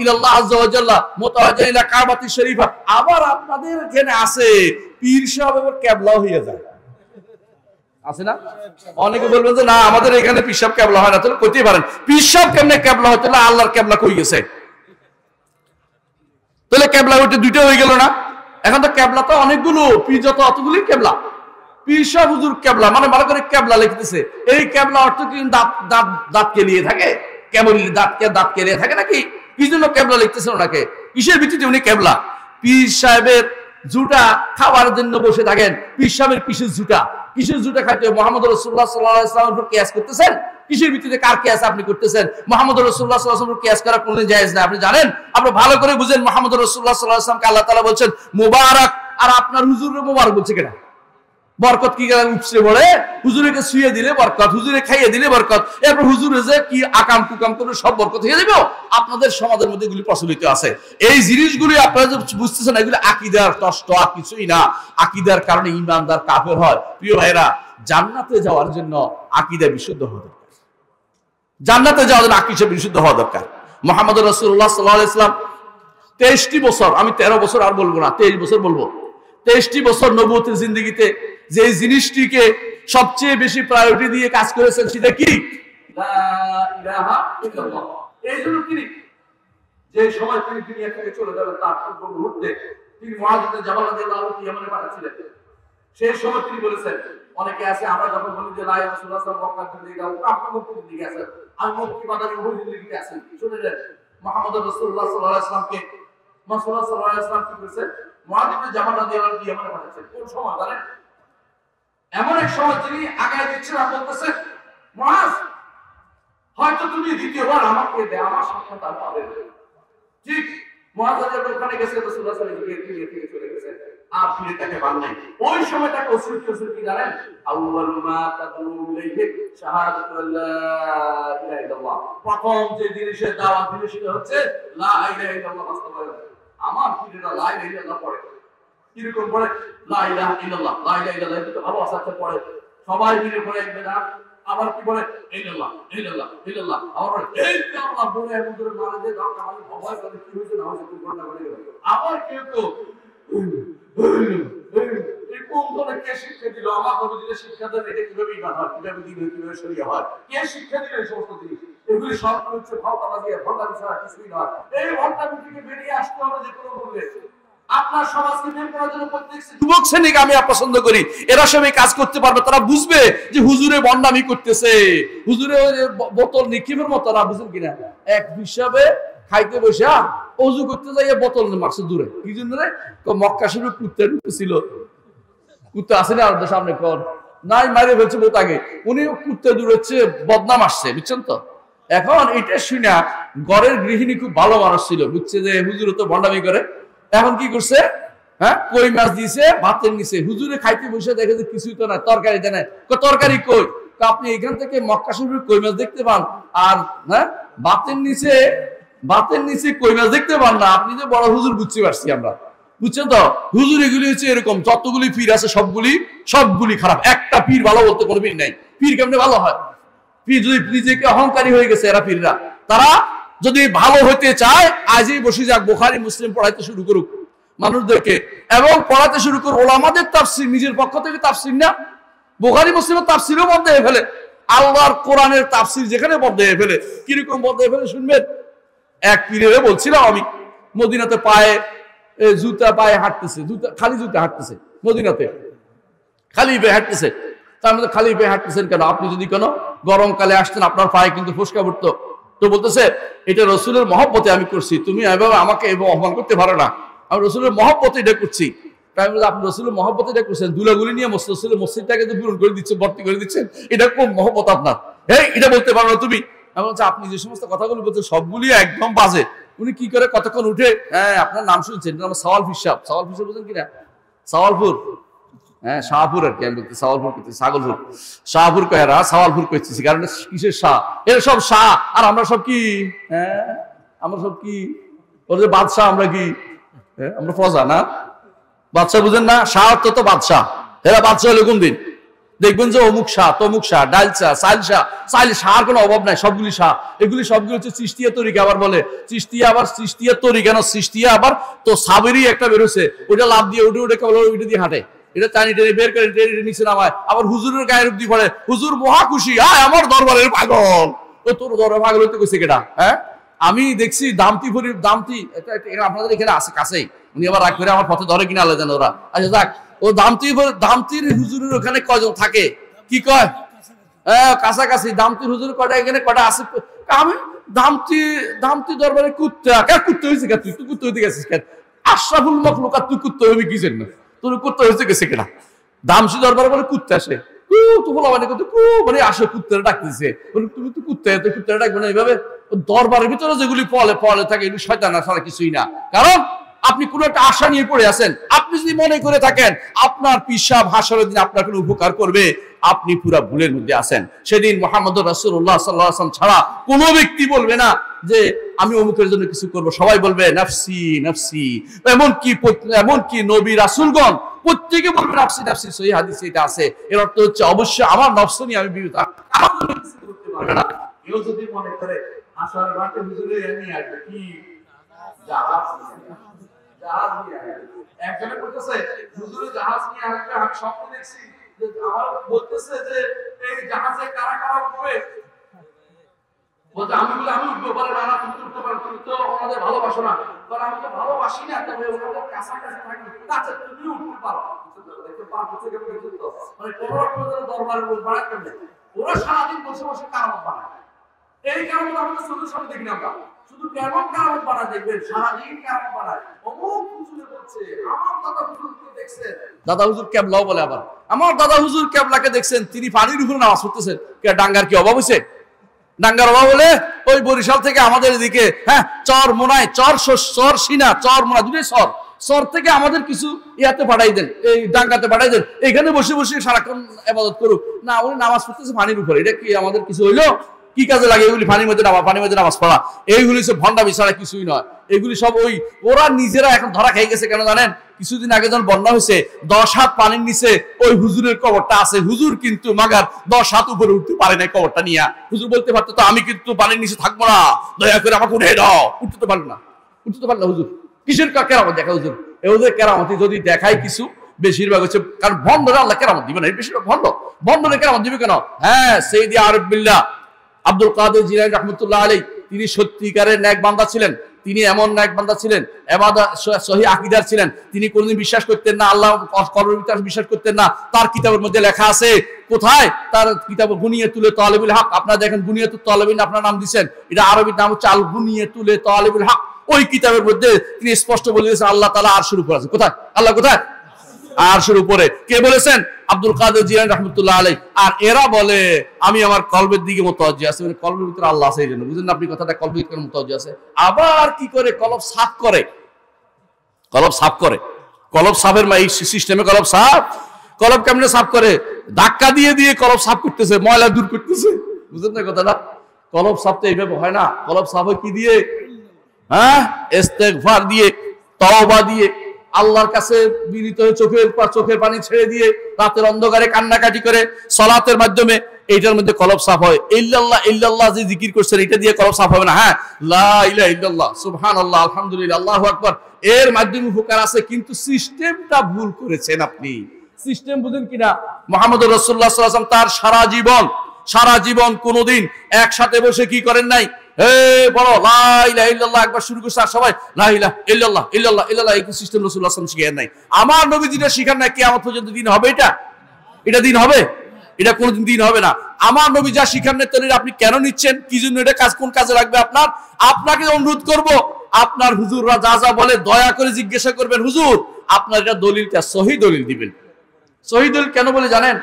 ইলাল্লাহ আযজা ওয়া জাল্লা, মুতাওয়াজ্জিহ ইলা কাবাতি শরীফা। আবার আপনাদের এখানে আছে পীর সাহেব এবার কিবলা হয়ে যায়, আছে না? অনেকে বলবেন যে না আমাদের এখানে পীর সাহেব কিবলা হয় না। তাহলে কইতেই পারেন পীর সাহেব কেমনে কিবলা হয়? তাহলে আল্লাহর কিবলা কই গেছে? তাহলে কিবলা হইতে দুইটা হয়ে গেল না? এখন তো কেবলা তো অনেকগুলো, পীর যত অতগুলি কেবলা। পীর সাহেব হুজুর কেবলা মানে ভালো করে কেবলা লিখতেছে। এই কেবলা অর্থ কি দাঁত কেলিয়ে থাকে? কেবল দাঁত কেলিয়ে থাকে নাকি? কি জন্য কেবলা লিখতেছেন ওনাকে? কিসের ভিত্তিতে উনি কেবলা? পীর সাহেবের জুটা খাওয়ার জন্য বসে থাকেন। পীর সাহেবের কিসের জুটা খাইতে? মুহাম্মদ রাসূলুল্লাহ সাল্লাল্লাহু আলাইহি ওয়াসাল্লামের উপর কিয়াস করতেছেন? কিসের ভিত্তিতে কার কিয়াস আপনি করতেছেন? মুহাম্মদ রাসূলুল্লাহ সাল্লাল্লাহু আলাইহি ওয়াসাল্লামের কিয়াস করা কোনদিন জায়েজ না। আপনি জানেন? আপনি ভালো করে বুঝেন, মুহাম্মদ রাসূলুল্লাহ সাল্লাল্লাহু আলাইহি ওয়াসাল্লামকে আল্লাহ তাআলা বলছেন মুবারক, আর আপনার হুজুরের মুবারক বলছে কেন? বরকত কি গেলেন উপসে বলে? হুজুরকে শুয়ে দিলে বরকত, হুজুরে খাইয়ে দিলে বরকত, এরপর হুজুরে যে কি আকাম কুকাম করে সব বরকত হয়ে যাবে। আপনাদের সমাজের মধ্যে এগুলি প্রচলিত আছে। এই জিনিসগুলি আপনারা যে বুঝতেছেন, এগুলি আকীদার নষ্ট, আর কিছুই না। আকীদার কারণে ঈমানদার কাফের হয়। প্রিয় ভাইরা, জান্নাতে যাওয়ার জন্য আকীদা বিশুদ্ধ হওয়া দরকার। জান্নাতে যাওয়ার জন্য আকীদা বিশুদ্ধ হওয়া দরকার। মুহাম্মদ রাসূলুল্লাহ সাল্লাল্লাহু আলাইহি ওয়াসাল্লাম 23টি বছর, আমি 13 বছর আর বলবো না, 23 বছর বলবো। 23টি বছর নবুয়তের জিন্দেগিতে যে জিনিসটিকে সবচেয়ে বেশি প্রায়োরিটি দিয়ে কাজ করেছেন সেটা কি? লা ইলাহা ইল্লাল্লাহ। এই জন্য তিনি যে সময় তিনি দুনিয়া থেকে চলে যাবেন তার পূর্ব মুহূর্তে তিনি মুআয ইবনে জাবাল রাদিয়াল্লাহু আনহু ইয়ামানে পাঠাচ্ছিলেন। সেই সময় তিনি বলেছেন, অনেকে আছে আমরা যখন বলি যে লা ইলাহা ইল্লাল্লাহ মক্কা থেকে যাও, আপনি মক্কার দিকে আছেন, আমি মক্কি বাজারে ওই দিকে আছেন। শুনে নেন, মুহাম্মদ রাসূলুল্লাহ সাল্লাল্লাহু আলাইহি ওয়াসাল্লামকে রাসূলুল্লাহ সাল্লাল্লাহু আলাইহি ওয়াসাল্লাম কি করেছেন? মুআয ইবনে জাবাল রাদিয়াল্লাহু আনহু ইয়ামানে পাঠাচ্ছেন। কোন সময় জানেন? এমন এক সময় তিনি আগায় দিচ্ছেন আর বলতেছেন, মুআয হয়তো তুমি দ্বিতীয়বার আমাকে দে, আমার সাক্ষাৎ আর পাবে না। ঠিক মুআয রাদিয়াল্লাহু ওখানে গেছে, রাসূলুল্লাহ সাল্লাল্লাহু আলাইহি ওয়াসাল্লাম থেকে চলে গেছেন, আর ফিরে তাকে পান নাই। ওই সময় তাকে ওসিয়ত করেছেন কি জানেন? আউয়ালু মা তাদউ ইলাইহি শাহাদাতু লা ইলাহা ইল্লাল্লাহ। প্রথম যে জিনিসের দাওয়াত দিলে সেটা হচ্ছে লা ইলাহা ইল্লাল্লাহ বাস্তবায়ন। আমার পীরেরা লা ইলাহা ইল্লাল্লাহ পড়ে। কিরকম পড়ে? লা ইলাহা ইল্লাল্লাহ, লা ইলাহা ইল্লাল্লাহ, এটা তো ভালো আসাতে পড়ে। সবাই মিলে পড়ে একবার। আবার কি বলে? ইল্লাল্লাহ ইল্লাল্লাহ ইল্লাল্লাহ। আবার এই আল্লাহ বলে এমন করে মারা যে দাও আমাদের ভয় করে কি হইছে না হইছে ঘটনা ঘটে গেল। আবার কেউ তো এই কোন ধরনের কে শিক্ষা দিল? আমার নবীজির শিক্ষা দেন এটা কিভাবে ইমান হয়, কিভাবে দিন হয়, কিভাবে শরীয়ত হয়, কে শিক্ষা দিল এই সমস্ত জিনিস? এগুলি সব হচ্ছে ভাওতাবাজি, ভণ্ডামি ছাড়া কিছুই নয়। এই ভণ্ডামি থেকে বেরিয়ে আসতে হবে যে কোনো মূল্যে। আপনার সমাজকে বের করার জন্য প্রত্যেক যুবক শ্রেণীকে আমি পছন্দ করি, এরা সবাই কাজ করতে পারবে, তারা বুঝবে যে হুজুরে বন্ডামি করতেছে, হুজুরে বোতল নিক্ষেপের মতো, তারা বুঝেন কিনা, এক হিসাবে খাইতে বসে অজু করতে যাইয়ে বোতল মারছে দূরে, কি জন্য রে, মক্কা শরীফ কুত্তে ঢুকেছিল, কুত্তে আসে না আমাদের সামনে কর নাই, মারিয়ে ফেলছে বহুত আগে, উনি কুত্তে দূরেছে বদনাম আসছে, বুঝছেন তো। এখন এটা শুনে ঘরের গৃহিণী খুব ভালো মানুষ ছিল, বুঝছে যে হুজুর তো ভণ্ডামি করে, এখন কি করছে, হ্যাঁ কই মাছ দিয়েছে ভাতের নিচে, হুজুরে খাইতে বসে দেখে যে কিছুই তো না, তরকারি দেয় না, তরকারি কই, আপনি এখান থেকে মক্কা শরীফের কই মাছ দেখতে পান, আর হ্যাঁ ভাতের নিচে কই মাছ দেখতে পান না, আপনি যে বড় হুজুর বুঝতে পারছি আমরা, বুঝছেন তো। হুজুর এগুলি হচ্ছে এরকম, যতগুলি পীর আছে সবগুলি খারাপ, একটা পীর ভালো বলতে কোনো পীর নাই। পীর কেমনে ভালো হয়, পীর যদি নিজেকে অহংকারী হয়ে গেছে, এরা পীররা, তারা যদি ভালো হতে চায় আজই বসে যাক, বুখারী মুসলিম পড়াইতে শুরু করুক মানুষদেরকে, এবং পড়াতে শুরু করুক ওলামাদের তাফসীর, নিজের পক্ষ থেকে তাফসীর না, বুখারী মুসলিমের তাফসীরও বন্ধ হয়ে ফেলে, আল্লাহর কোরআনের তাফসীর যেখানে বন্ধ হয়ে ফেলে, কিরকম বন্ধ হয়ে ফেলে শুনবেন। এক পীরের বলছিলাম আমি, মদিনাতে জুতা পায়ে হাঁটতেছে, খালি জুতা হাঁটতেছে, মদিনাতে খালি পায়ে হাঁটতেছে, তার মধ্যে খালি পায়ে হাঁটতেছেন কেন, আপনি যদি কোনো গরমকালে আসতেন আপনার পায়ে কিন্তু ফোসকা পড়তো, তো বলতেছে এটা রসুলের মহব্বতে আমি করছি, তুমি এভাবে আমাকে অপমান করতে পারো না, আমি রসুলের মহব্বতে এটা করছি। তাই বলে আপনি রসুলের মহব্বতে এটা করছেন, দুলাগুলি নিয়ে রসুলের মসজিদটাকে তো পূরণ করে দিচ্ছেন, ভর্তি করে দিচ্ছেন, এটা কোন মহব্বত আপনার, হ্যাঁ এটা বলতে পারো না তুমি। আমি বলছি আপনি যে সমস্ত কথাগুলো বলছেন সবগুলি একদম বাজে। উনি কি করে কতক্ষণ উঠে, হ্যাঁ আপনার নাম শুনছেন, সাওয়ালপুর সাহেব, সাওয়ালপুর সাহেব বলছেন কিনা, সাওয়ালপুর, হ্যাঁ শাহপুর আর কি, আমি বলতে সাওয়ালপুর করতেছি, ছাগলপুর, শাহপুর কহেরা সাওয়ালপুর করতেছি, কারণ কিসের শাহ, এরা সব শাহ, আর আমরা সব কি, হ্যাঁ আমরা সব কি, ওদের বাদশাহ, আমরা কি, আমরা প্রজা না, বাদশাহ বুঝেন না, শাহ তো বাদশাহ, এরা বাদশাহ হলে কোন দিন দেখবেন যে অমুক শাহ তমুক শাহ, ডাল শাহ, সাইল শাহ, কোনো অভাব নাই, সবগুলি শাহ, এগুলি সবগুলি হচ্ছে চিশতিয়া তরিকা, আবার বলে চিশতিয়া, আবার চিশতিয়া তরিকা না, চিশতিয়া আবার তো সাবেরই একটা বেরোছে, ওইটা লাভ দিয়ে উঠে ওইটা দিয়ে হাঁটে, এটা টানি টেনে বের করে টেনে নিচে নামায়, আবার হুজুরের গায়ের অব্দি পড়ে, হুজুর মহা খুশি, আমার দরবারের পাগল, ও তোর দরবার পাগল হইতে কইছে কেটা, হ্যাঁ আমি দেখছি দামতি এটা আপনাদের এখানে আছে কাছেই, উনি আবার রাগ করে আমার পথে ধরে কিনা আলাদা ওরা, আচ্ছা যাক, ও দামতির হুজুরের ওখানে কয়জন থাকে, কি কয়, কাছাকাছি দামতির হুজুরের কয়টা এখানে কয়টা আছে, আমি দামতি দরবারে কুত্তা হয়েছে, তুই তো কুত্তা হইতে গেছিস কেন, আশরাফুল মখলুক, তুই কুত্তা হবি কি জন্য, তোর কুত্তা হয়েছে গেছে কেনা, দামসি দরবারে বলে কুত্তা আসে, মানে আসে কুত্তারা ডাকতেছে, তুমি তো কুত্তারা ডাকবে না এইভাবে, দরবারের ভিতরে যেগুলি পলে থাকে এগুলি শয়তান ছাড়া কিছুই না, কারণ আপনি কোন একটা আশা নিয়ে পড়ে আছেন, আপনি যদি মনে করে থাকেন আপনার পিশাব হাসরের দিন আপনার কোনো উপকার করবে, আপনি পুরা ভুলের মধ্যে আছেন। সেদিন মুহাম্মদুর রাসূলুল্লাহ সাল্লাল্লাহু আলাইহি ওয়াসাল্লাম ছাড়া কোনো ব্যক্তি বলবে না যে আমি অমুকের জন্য কিছু করব, সবাই বলবে নাফসি নাফসি, এমনকি নবী রাসূলগণ প্রত্যেকে বলবে নাফসি নাফসি, সহিহ হাদিসে এটা আছে, এর অর্থ হচ্ছে অবশ্যই আমার নফস নিয়ে আমি বিরত, আমার কিছু করতে পারবে না। কেউ যদি মনে করে আসার বাটে হুজুরে এমনি আসবে কি জাহাজ নিয়ে আসবে, একজনে বলতেছে হুজুরে জাহাজ নিয়ে আসবে, আমি স্বপ্ন দেখছি যে আমার বলতেছে যে এই জাহাজে কারা কারা উঠবে, বলতে আমি উঠবো, বলে না তুমি উঠতে পারো, তুমি তো আমাদের ভালোবাসো না, কারণ আমি তো ভালোবাসি না, তবে ওনাদের কাছাকাছি থাকি, আচ্ছা তুমি উঠতে পারো, দেখতে পারো থেকে পর্যন্ত, মানে কোনো রকমের দরবারে বাড়া করবে, ওরা সারাদিন বসে বসে কারামত বানায়, এই কারামত আমাদের চোখের সামনে দেখি না আমরা, শুধু কেমন কারামত বানায় দেখবেন, সারাদিন কারামত বানায়, অমুক হুজুরে বলছে আমার দাদা হুজুরকে দেখছেন, দাদা হুজুর কেবলাও বলে, আবার আমার দাদা হুজুর কেবলাকে দেখছেন, তিনি পানির উপরে নামাজ পড়তেছেন, ডাঙ্গার কি অভাব হয়েছে, ডাঙ্গার অভাব হলে ওই বরিশাল থেকে আমাদের এদিকে, হ্যাঁ চর মোনায়, চর সিনা, চর মোনা দুটোই সর থেকে আমাদের কিছু ইয়াতে পাঠাই দেন, এই ডাঙ্গাতে পাঠাই দেন, এখানে বসে বসে সারাক্ষণ ইবাদত করুক না, উনি নামাজ পড়তেছে পানির উপরে, এটা কি আমাদের কিছু হইলো, কি কাজে লাগে এগুলি, পানির মধ্যে নামাজ পড়া, এইগুলি সব ভণ্ডামি ছাড়া কিছুই নয়, এগুলি সব ওরা নিজেরা এখন ধরা খেয়ে গেছে, কেন জানেন, কিছুদিন আগে যখন বন্যা হয়েছে 10 হাত পানির নিচে ওই হুজুরের কবরটা আছে, হুজুর কিন্তু মাগার 10 হাত উপরে উঠতে পারে না, কবরটা নিয়ে হুজুর বলতে পারতো তো আমি কিন্তু পানির নিচে থাকবো না, দয়া করে আমাকে উঠে দাও, উঠতে পারলো না হুজুর, কিসের কেরামত দেখা হুজুর, ওদের কেরামতি যদি দেখায় কিছু বেশিরভাগ হচ্ছে, কারণ ভণ্ডরা আল্লাহ কেরামত দিবে না, বেশিরভাগ ভণ্ডরে কেরামত দিবে কেন, হ্যাঁ সাইয়্যিদি আরিফ বিল্লাহ আব্দুল কাদের জিলানী রাহমাতুল্লাহ আলাইহি, তিনি সত্যিকারের নেক বান্দা ছিলেন, তিনি এমন এক বান্দা ছিলেন, ইবাদত সহিহ আকীদার ছিলেন। তিনি কোনদিন বিশ্বাস করতেন না, আল্লাহ কবরের ভিতরে বিশ্বাস করতেন না। তার কিতাবের মধ্যে লেখা আছে, কোথায়? তার কিতাব গুনিয়াতুল তালিবুল হক। আপনারা দেখেন গুনিয়াতুল তালিবিন আপনার নাম দিবেন, এটা আরবির নাম হচ্ছে আল গুনিয়াতুল তালিবুল হক। ওই কিতাবের মধ্যে তিনি স্পষ্ট বলে দিয়েছেন আল্লাহ তাআলা আরশের উপর আছে। কোথায়? আল্লাহ কোথায়? আরশের উপরে। কে বলেছেন? আব্দুল কাদের জিলানী রাহমাতুল্লাহ আলাইহি। আর এরা বলে আমি আমার কলবের দিকে মুতাওয়াজ্জি আছি, মানে কলবের ভিতরে আল্লাহ আছে, এই জন্য বুঝেন না আপনি কথাটা, কলবের ভিতরে মুতাওয়াজ্জি আছে। আবার কি করে কলব সাফ করে? কলব সাফ করে, কলব সাফের এই সিস্টেমে কলব সাফ। কলব কেমনে সাফ করে? ধাক্কা দিয়ে দিয়ে কলব সাফ করতেছে, ময়লা দূর করতেছে, বুঝেন না কথাটা? কলব সাফ তো এইভাবে হয় না। কলব সাফ হয় কি দিয়ে? হ্যাঁ, ইস্তেগফার দিয়ে, তওবা দিয়ে, আল্লাহর কাছে বিনীত হয়ে চোখের পানি ছেড়ে দিয়ে, রাতের অন্ধকারে কান্নাকাটি করে, সালাতের মাধ্যমে, এইটার মধ্যে কলব সাফ হয়। ইল্লাল্লাহ ইল্লাল্লাহ যে জিকির করছেন, এটা দিয়ে কলব সাফ হবে না। হ্যাঁ, লা ইলাহা ইল্লাল্লাহ, সুবহানাল্লাহ, আলহামদুলিল্লাহ, আল্লাহু আকবার, এর মাধ্যমে উপকার আছে, কিন্তু সিস্টেমটা ভুল করেছেন আপনি। সিস্টেম বুঝেন কিনা? মুহাম্মদুর রাসূলুল্লাহ সাল্লাল্লাহু আলাইহি ওয়াসাল্লাম তার সারা জীবন কোনোদিন একসাথে বসে কি করেন নাই? বলো লা ইলাহা ইল্লাল্লাহ, একবার শুরু করছে আর সবাই লা ইলাহা ইল্লাল্লাহ ইল্লাল্লাহ ইল্লাল্লাহ, এই সিস্টেম রাসূলুল্লাহ সাল্লাল্লাহু আলাইহি ওয়াসাল্লাম শিখায় নাই। আমার নবী যেটা শিখান নাই, কিয়ামত পর্যন্ত দিন হবে এটা দিন হবে? এটা কোনোদিন দিন হবে না। আমার নবী যা শিখান নাই, তাহলে আপনি কেন নিচ্ছেন? কি জন্য? এটা কোন কাজে লাগবে আপনার? আপনাকে অনুরোধ করব, আপনার হুজুররা যা যা বলে দয়া করে জিজ্ঞাসা করবেন, হুজুর আপনার এটা দলিলটা সহিহ দলিল দিবেন। সহিহ দলিল কেন বলে জানেন?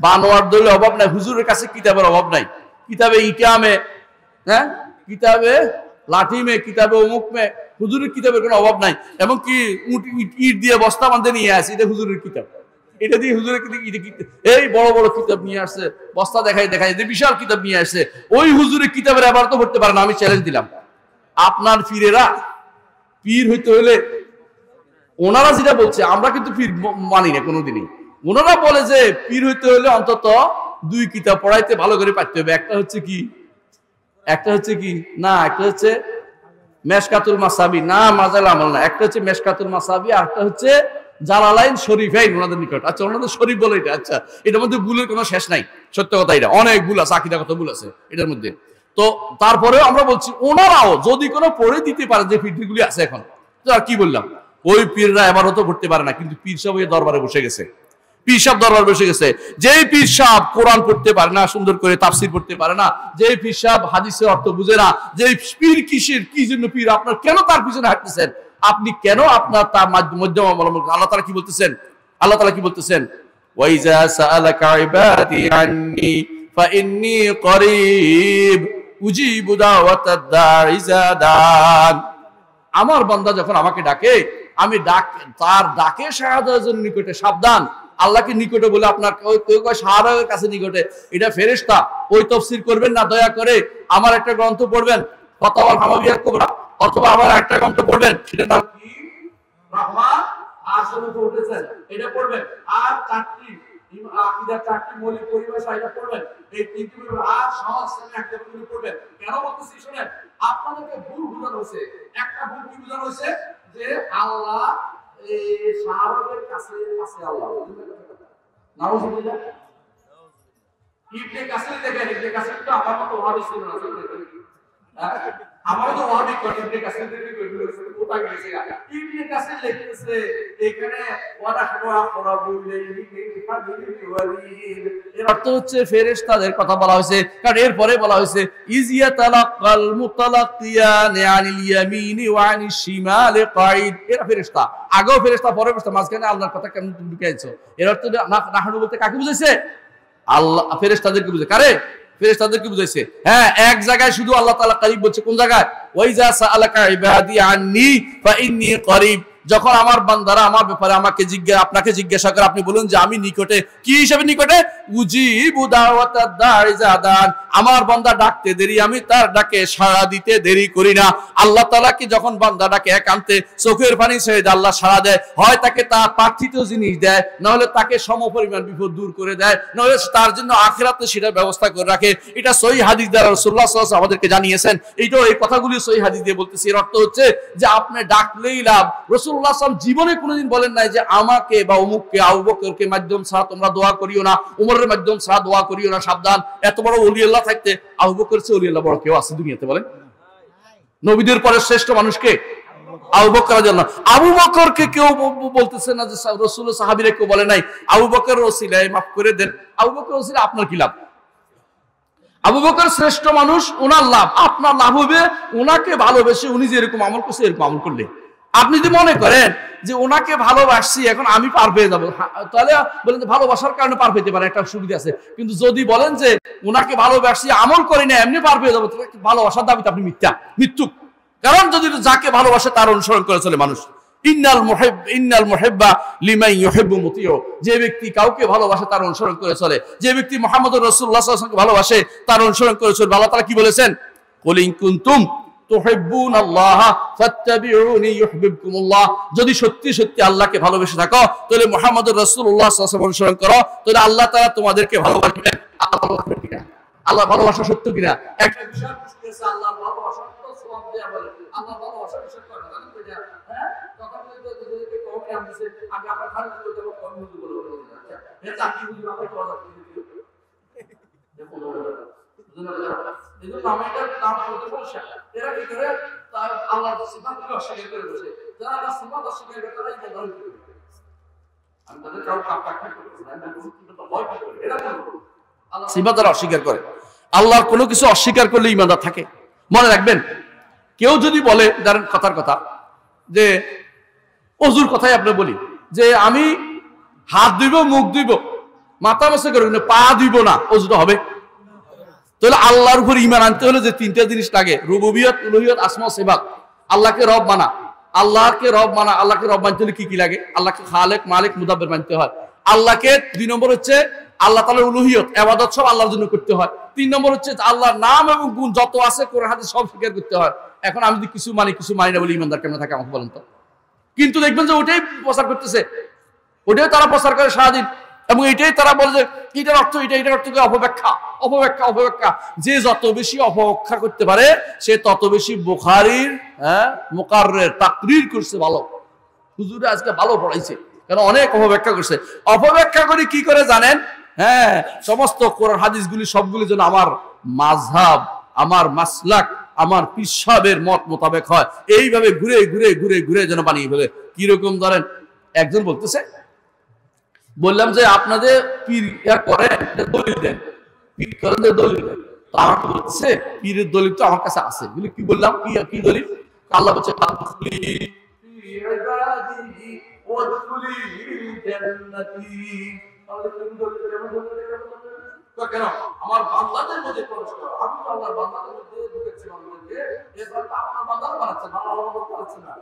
বানোয়ার দলিলের অভাব নাই, হুজুরের কাছে কিতাবের অভাব নাই। কিতাবে ইটামে, হ্যাঁ, কিতাবে লাঠিমে, কিতাবে অমুক মে, হুজুরের কিতাবের কোনো অভাব নাই। এবং কি ইট দিয়ে বস্তা বাঁধে নিয়ে আসে, এটা হুজুরের কিতাব, এটা দিয়ে হুজুরের এই বড় বড় কিতাব নিয়ে আসছে, বস্তা দেখাই যে বিশাল কিতাব নিয়ে আসছে, ওই হুজুরের কিতাবের আবার তো পড়তে পারে না। আমি চ্যালেঞ্জ দিলাম, আপনার পীরেরা, পীর হইতে হলে ওনারা যেটা বলছে, আমরা কিন্তু পীর মানি না কোনোদিনই। ওনারা বলে যে পীর হইতে হলে অন্তত 2 কিতাব পড়াইতে ভালো করে পারতে হবে। একটা হচ্ছে কি না, একটা হচ্ছে মেশকাতুল মাসাবি, না মাজাল আমল না, একটা হচ্ছে মেশকাতুল মাসাবি, আর একটা হচ্ছে জালালাইন শরীফাইন ওনাদের নিকট। আচ্ছা, ওনাদের শরীফ বলে এটা। আচ্ছা, এটার মধ্যে ভুলের কোনো শেষ নাই, সত্য কথা, এটা অনেক ভুল আছে, আকীদাগত ভুল আছে এটার মধ্যে। তো তারপরেও আমরা বলছি, ওনারাও যদি কোনো পড়ে দিতে পারে যে পীরগুলি আছে এখন, তো আর কি বললাম, ওই পীররা এবারও তো পড়তে পারে না, কিন্তু পীর সাহেব ওই দরবারে বসে গেছে, পীর সাহেব দরবার বসে গেছে। যেই পীর সাহেব কোরআন পড়তে পারে না, সুন্দর করে তাফসীর পড়তে পারে না, যেই পীর সাহেব হাদিসের অর্থ বুঝে না, যেই পীর কি জন্য পীর, আপনার কেন তার পিছনে হাঁটতেছেন? আপনি কেন আপনার তার মধ্যম অবলম্বন? আল্লাহ তাআলা কি বলতেছেন? আল্লাহ তাআলা কি বলতেছেন? ওয়াইজা সাআলাকা ইবাদি আন্নী ফাইন্নী করিব উজিবু দাওয়াতাদ দাঈ ইযা দান। আমার বান্দা যখন আমাকে ডাকে, আমি তার ডাকে সাড়া দেওয়ার জন্য নিকটে। সাবধান, আল্লাহকে নিকটে বলে আপনার কেউ শাহরের কাছে নিকটে, এটা ফেরেশতা। ওই তাফসীর করবেন না, দয়া করে আমার একটা গ্রন্থ পড়বেন, ফাতাওয়াল হামাবিয়াত কুবরা, অথবা আমার একটা গ্রন্থ পড়বেন, সেটা নাম কি? রাহমান আরশের উপরে উঠেছেন, এটা পড়বেন। আর 4টি আকীদার 4টি মৌলিক পরিভাষা, এটা পড়বেন। এই 3টি আর সহজ শ্রেণী একটা করে পড়বেন। কেন বলতেছি শুনেন, আপনাদেরকে ভুল বুঝানো হয়েছে। একটা ভুল কি বুঝানো হয়েছে? যে আল্লাহ এই শাহরের কাছে আল্লাহ, নাউজুবিল্লাহ। ইবনে কাসির দেখেন, ইবনে কাসির তো আমার মতো ওয়াহাবি ছিল না, আমারও তো ওয়াহাবি কোন ইবনে কাসির দেখে কোটা গেছে। ইবনে কাসির লিখতেছে এখানে ওয়ালা আকরাবু ইলাইহি বিফাদিহি ওয়ালিদ, এর অর্থ হচ্ছে ফেরেশতাদের কথা বলা হয়েছে। কারণ এরপরে বলা হয়েছে ইজিয়া তালাক্কাল মুতালাক্কিয়ান আনিল ইয়ামিনি ওয়া আনিশ শিমালি কাঈদ, এরা ফেরেশতা। আগেও ফেরেশতা, পরে ফেরেশতা, মাঝখানে আল্লাহর কথা কেমন তুমি ঢুকাইছো? এর অর্থ নাহনু বলতে কাকে বুঝাইছে? আল্লাহ ফেরেশতাদেরকে বুঝায়। কারে? ফেরেশতাদেরকে বুঝাইছে। হ্যাঁ, এক জায়গায় শুধু আল্লাহ তাআলা করিব বলছে। কোন জায়গায়? ওয়াইজা সাআলাকা ইবাদি আন্নী ফাইন্নী করিব, যখন আমার বান্দারা আমার ব্যাপারে আপনাকে জিজ্ঞাসা করে, আপনি বলুন যে আমি নিকটে। কি হিসেবে নিকটে? উজিবু দাওয়াতাদ দাঈ ইযা দান, আমার বান্দা ডাকতে দেরি, আমি তার ডাকে সাড়া দিতে দেরি করি না। আল্লাহ তাআলা কি যখন বান্দা ডাকে একান্তে চোখের পানি ছেড়ে আল্লাহ সাড়া দেয়, হয় তাকে তার প্রার্থিত জিনিস দেয়, না হলে তাকে সমপরিমাণ বিপদ দূর করে দেয়, না হলে তার জন্য আখিরাতে সেটা ব্যবস্থা করে রাখে। এটা সহিহ হাদিস দ্বারা রাসূলুল্লাহ সাল্লাল্লাহু আলাইহি ওয়াসাল্লাম আমাদেরকে জানিয়েছেন। এইটাও, এই কথাগুলি সহিহ হাদিস দিয়ে বলতেছি। এর অর্থ হচ্ছে যে আপনি ডাকলেই লাভ। রাসূলুল্লাহ সাল্লাল্লাহু আলাইহি ওয়াসাল্লাম জীবনে কোনোদিন বলেন নাই যে আমাকে বা অমুককে, আবু বকরকে মাধ্যম ছাড়া তোমরা দোয়া করিও না, উমরের মাধ্যম ছাড়া দোয়া করিও না, সাবধান। এত বড় ওলি আল্লাহ থাকতে আবু বকর চেয়ে ওলি আল্লাহ বড় কেউ আছে দুনিয়াতে? বলেন, নবীদের পরে শ্রেষ্ঠ মানুষকে আবু বকর রাদিয়াল্লাহু আনহু। আবু বকরকে কেউ বলতেছে না যে রাসূল সাহাবীরা কেউ বলে নাই আবু বকরের ওসিলায় মাফ করে দেন। আবু বকরের ওসিলায় আপনার কি লাভ? আবু বকর শ্রেষ্ঠ মানুষ, ওনার লাভ, আপনার লাভ হবে ওনাকে ভালোবেসে উনি যে এরকম আমল করছে এরকম আমল করলে। আপনি যদি মনে করেন যে ওনাকে ভালোবাসছি এখন আমি পার পেয়ে যাবো, তাহলে বলেন যে ভালোবাসার কারণে পার পেতে পারে, একটা সুবিধা আছে। কিন্তু যদি বলেন যে ওনাকে ভালোবাসছি আমল করি না এমনি পার পেয়ে যাবো, ভালোবাসার দাবিতে আপনি মৃত্যু। কারণ যদি যাকে ভালোবাসে তার অনুসরণ করে চলে মানুষ। ইন্নাল মুহিব্বা লিমান ইউহিব্বু মুতিউ, যে ব্যক্তি কাউকে ভালোবাসে তার অনুসরণ করে চলে, যে ব্যক্তি মুহাম্মদুর রাসূলুল্লাহ সাল্লাল্লাহু আলাইহি ওয়াসাল্লামকে ভালোবাসে তার অনুসরণ করে চলে। আল্লাহ তাআলা কি বলেছেন? কুল ইন কুনতুম তুহিব্বুনাল্লাহ ফাত্তাবিউনি ইউহিব্বুকুমুল্লাহ, যদি সত্যি সত্যি আল্লাহকে ভালোবেসে থাকো তাহলে মুহাম্মদুর রাসূলুল্লাহ সাল্লাল্লাহু আলাইহি ওয়াসাল্লাম অনুসরণ করো, তাহলে আল্লাহ তাআলা তোমাদেরকে ভালোবাসবেন। আল্লাহ ভালোবাসবেন কিনা? আল্লাহ ভালোবাসা সত্য কিনা? একটা বিষয় বুঝতেছে আল্লাহর ভালোবাসা তো সওয়াব দেয়া বলে, আল্লাহ ভালোবাসা বিষয় করে জানেন তো এটা? হ্যাঁ, তখন যদি কওমি নাম দিছে আগে আমরা খারাপ বলতে হবে, কওমি বলে বলতে আচ্ছা এটা কি বুঝি আমরা কি কথা বলি দেখো এজন্য আমাদের নাম আমাদের সমস্যা। এরা কি করে আল্লাহর সিফাতকে অস্বীকার করে বসে, যারা আল্লাহর সিফাত অস্বীকার করে তারা ইমান ধরে করে। আমি তাদের কাউ কাপড় করতেছি না, আমি কিন্তু তো ভয় করে এরা বলবো আল্লাহ সিফাত অস্বীকার করে। আল্লাহর কোনো কিছু অস্বীকার করলে ইমানদার থাকে। মনে রাখবেন, কেউ যদি বলে ধরেন কথার কথা যে অজুর কথাই আপনি বলি যে আমি হাত ধুইব, মুখ ধুইব, মাথা মশা করব না, পা ধুইব না, অজুটা হবে? তাহলে আল্লাহর উপর ঈমান আনতে হলে যে তিনটা জিনিস লাগে, রুবুবিয়ত, উলুহিয়ত, আসমা ও সিফাত। আল্লাহকে রব মানা, আল্লাহকে রব মানা, আল্লাহকে রব মানতে হলে কি কি লাগে? আল্লাহকে খালেক, মালিক, মুদাব্বির মানতে হয়। আল্লাহকে 2 নম্বর হচ্ছে আল্লাহ তাআলার উলুহিয়ত, ইবাদত সব আল্লাহর জন্য করতে হয়। 3 নম্বর হচ্ছে আল্লাহর নাম এবং গুণ যত আছে কোরআন হাদিস সব স্বীকার করতে হয়। এখন আমি যদি কিছু মানি কিছু মানি না বলে ঈমানদার কেমন থাকে আমাকে বলেন তো? কিন্তু দেখবেন যে ওটাই প্রচার করতেছে, ওটাই তারা প্রচার করে সারাদিন, এবং এটাই তারা বলে যে এটার অর্থ এটা, এটার অর্থ অপব্যাখ্যা, অপব্যাখ্যা, অপব্যাখ্যা। যে যত বেশি অপব্যাখ্যা করতে পারে সে তত বেশি বুখারীর মুকাররির তাকরীর করছে ভালো। হুজুরে আজকে ভালো পড়াইছে, কারণ অনেক অপব্যাখ্যা করছে। অপব্যাখ্যা করে কি করে জানেন? হ্যাঁ, সমস্ত কোরআন হাদিসগুলি সবগুলি যেন আমার মাযহাব, আমার মাসলাক, আমার পিসাবের মত মোতাবেক হয়, এইভাবে ঘুরে ঘুরে ঘুরে ঘুরে যেন বানিয়ে ফেলে। কিরকম ধরেন, একজন বলতেছে, বললাম যে আপনাদের পীর করে দলিল দেন, পীর করেন দলিল দেন। তো আমাকে বলছে পীরের দলিল তো আমার কাছে আছে। কি বললাম? কি দলিল? আল্লাহ বলছে কেন আমার বান্দাদের মধ্যে প্রবেশ করো, আমি তো আল্লাহর বান্দাদের মধ্যে ঢুকেছি মানুষকে, এবার আপনার বান্দারা বানাচ্ছেন না, আল্লাহ বানাচ্ছেন না।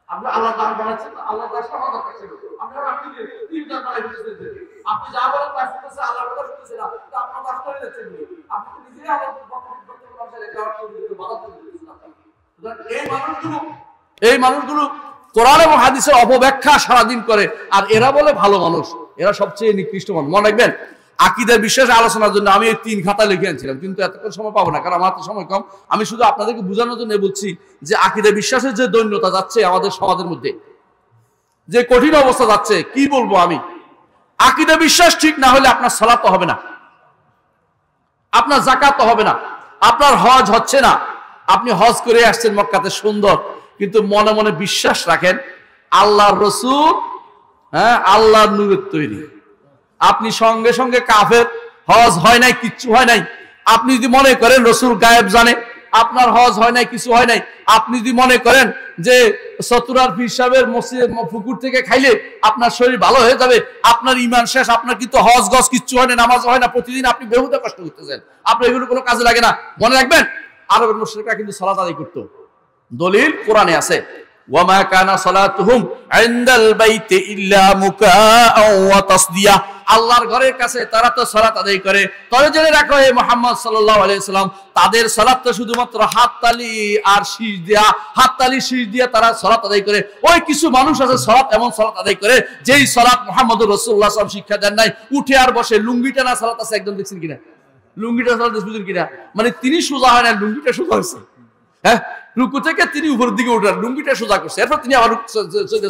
আপনি আল্লাহ দান বানাচ্ছেন, আল্লাহ দান সমাধান করছেন। আপনারা আপনি তিন দান বানাই দিতেছেন, আপনি যা বলেন তা শুনতেছে, আল্লাহর কথা শুনতেছে না, তা আপনার দান করে যাচ্ছেন। আপনি তো নিজেই আল্লাহর বক্তব্য ভাষায় একটা অর্থ দিতে বাধা দিতেছেন। এই মানুষগুলো কোরআন এবং হাদিসের অপব্যাখ্যা সারাদিন করে, আর এরা বলে ভালো মানুষ, এরা সবচেয়ে নিকৃষ্ট মানুষ। মনে রাখবেন, আকীদার বিশ্বাস আলোচনার জন্য আমি এই 3 খাতা লিখে আনছিলাম, কিন্তু এতক্ষণ সময় পাবো না, কারণ আমার তো সময় কম। আমি শুধু আপনাদেরকে বোঝানোর জন্য বলছি যে আকীদার বিশ্বাসের যে দৈন্যতা যাচ্ছে আমাদের সমাজের মধ্যে, যে কঠিন অবস্থা যাচ্ছে, কি বলবো আমি। আকীদা বিশ্বাস ঠিক না হলে আপনার সালাত তো হবে না, আপনার যাকাত তো হবে না, আপনার হজ হচ্ছে না। আপনি হজ করে আসছেন মক্কাতে, সুন্দর, কিন্তু মনে মনে বিশ্বাস রাখেন আল্লাহর রাসূল আল্লাহর নূরের তৈরি। আপনি সঙ্গে সঙ্গে কাফের, হজ হয় নাই, কিচ্ছু হয় নাই। আপনি যদি মনে করেন রাসূল গায়েব জানে, আপনার হজ হয় নাই, কিছু হয় নাই। আপনি যদি মনে করেন যে সতুরার পীর সাহেবের মসজিদের পুকুর থেকে খাইলে আপনার শরীর ভালো হয়ে যাবে, আপনার ঈমান শেষ। আপনার কিন্তু হজ গজ কিচ্ছু হয় না, নামাজ হয় না, প্রতিদিন আপনি বেহুদা কষ্ট করতেছেন, আপনার এগুলো কোনো কাজে লাগে না। মনে রাখবেন, আরবের মুশরিকরা কিন্তু সালাত আদায় করত, দলিল কোরআনে আছে, ওয়ামা কানা সালাতুহুম ইনদাল বাইতি ইল্লা মুকাআ ওয়া তাসদিয়া। আল্লাহর ঘরের কাছে তারা তো সালাত আদায় করে। তবে জেনে রাখো হে মুহাম্মদ সাল্লাল্লাহু আলাইহি সাল্লাম, তাদের সালাতটা শুধুমাত্র হাততালি আর শীষ দিয়া, হাততালি শীষ দিয়া তারা সালাত আদায় করে। ওই কিছু মানুষ আছে সালাত এমন সালাত আদায় করে যেই সালাত মুহাম্মদুর রাসূলুল্লাহ সাল্লাল্লাহু আলাইহি ওয়াসাল্লাম শিক্ষা দেন নাই। উঠে আর বসে, লুঙ্গিটা না সালাত আছে, একদম দেখছেন কিনা লুঙ্গিটা সালাত বুঝুন কিনা, মানে তিনি সোজা হয় না, লুঙ্গিটা সোজা হয়েছে। হ্যাঁ, রুকু থেকে তিনি উপরের দিকে উঠার, লুঙ্গিটা সোজা করছে, এরপর তিনি আবার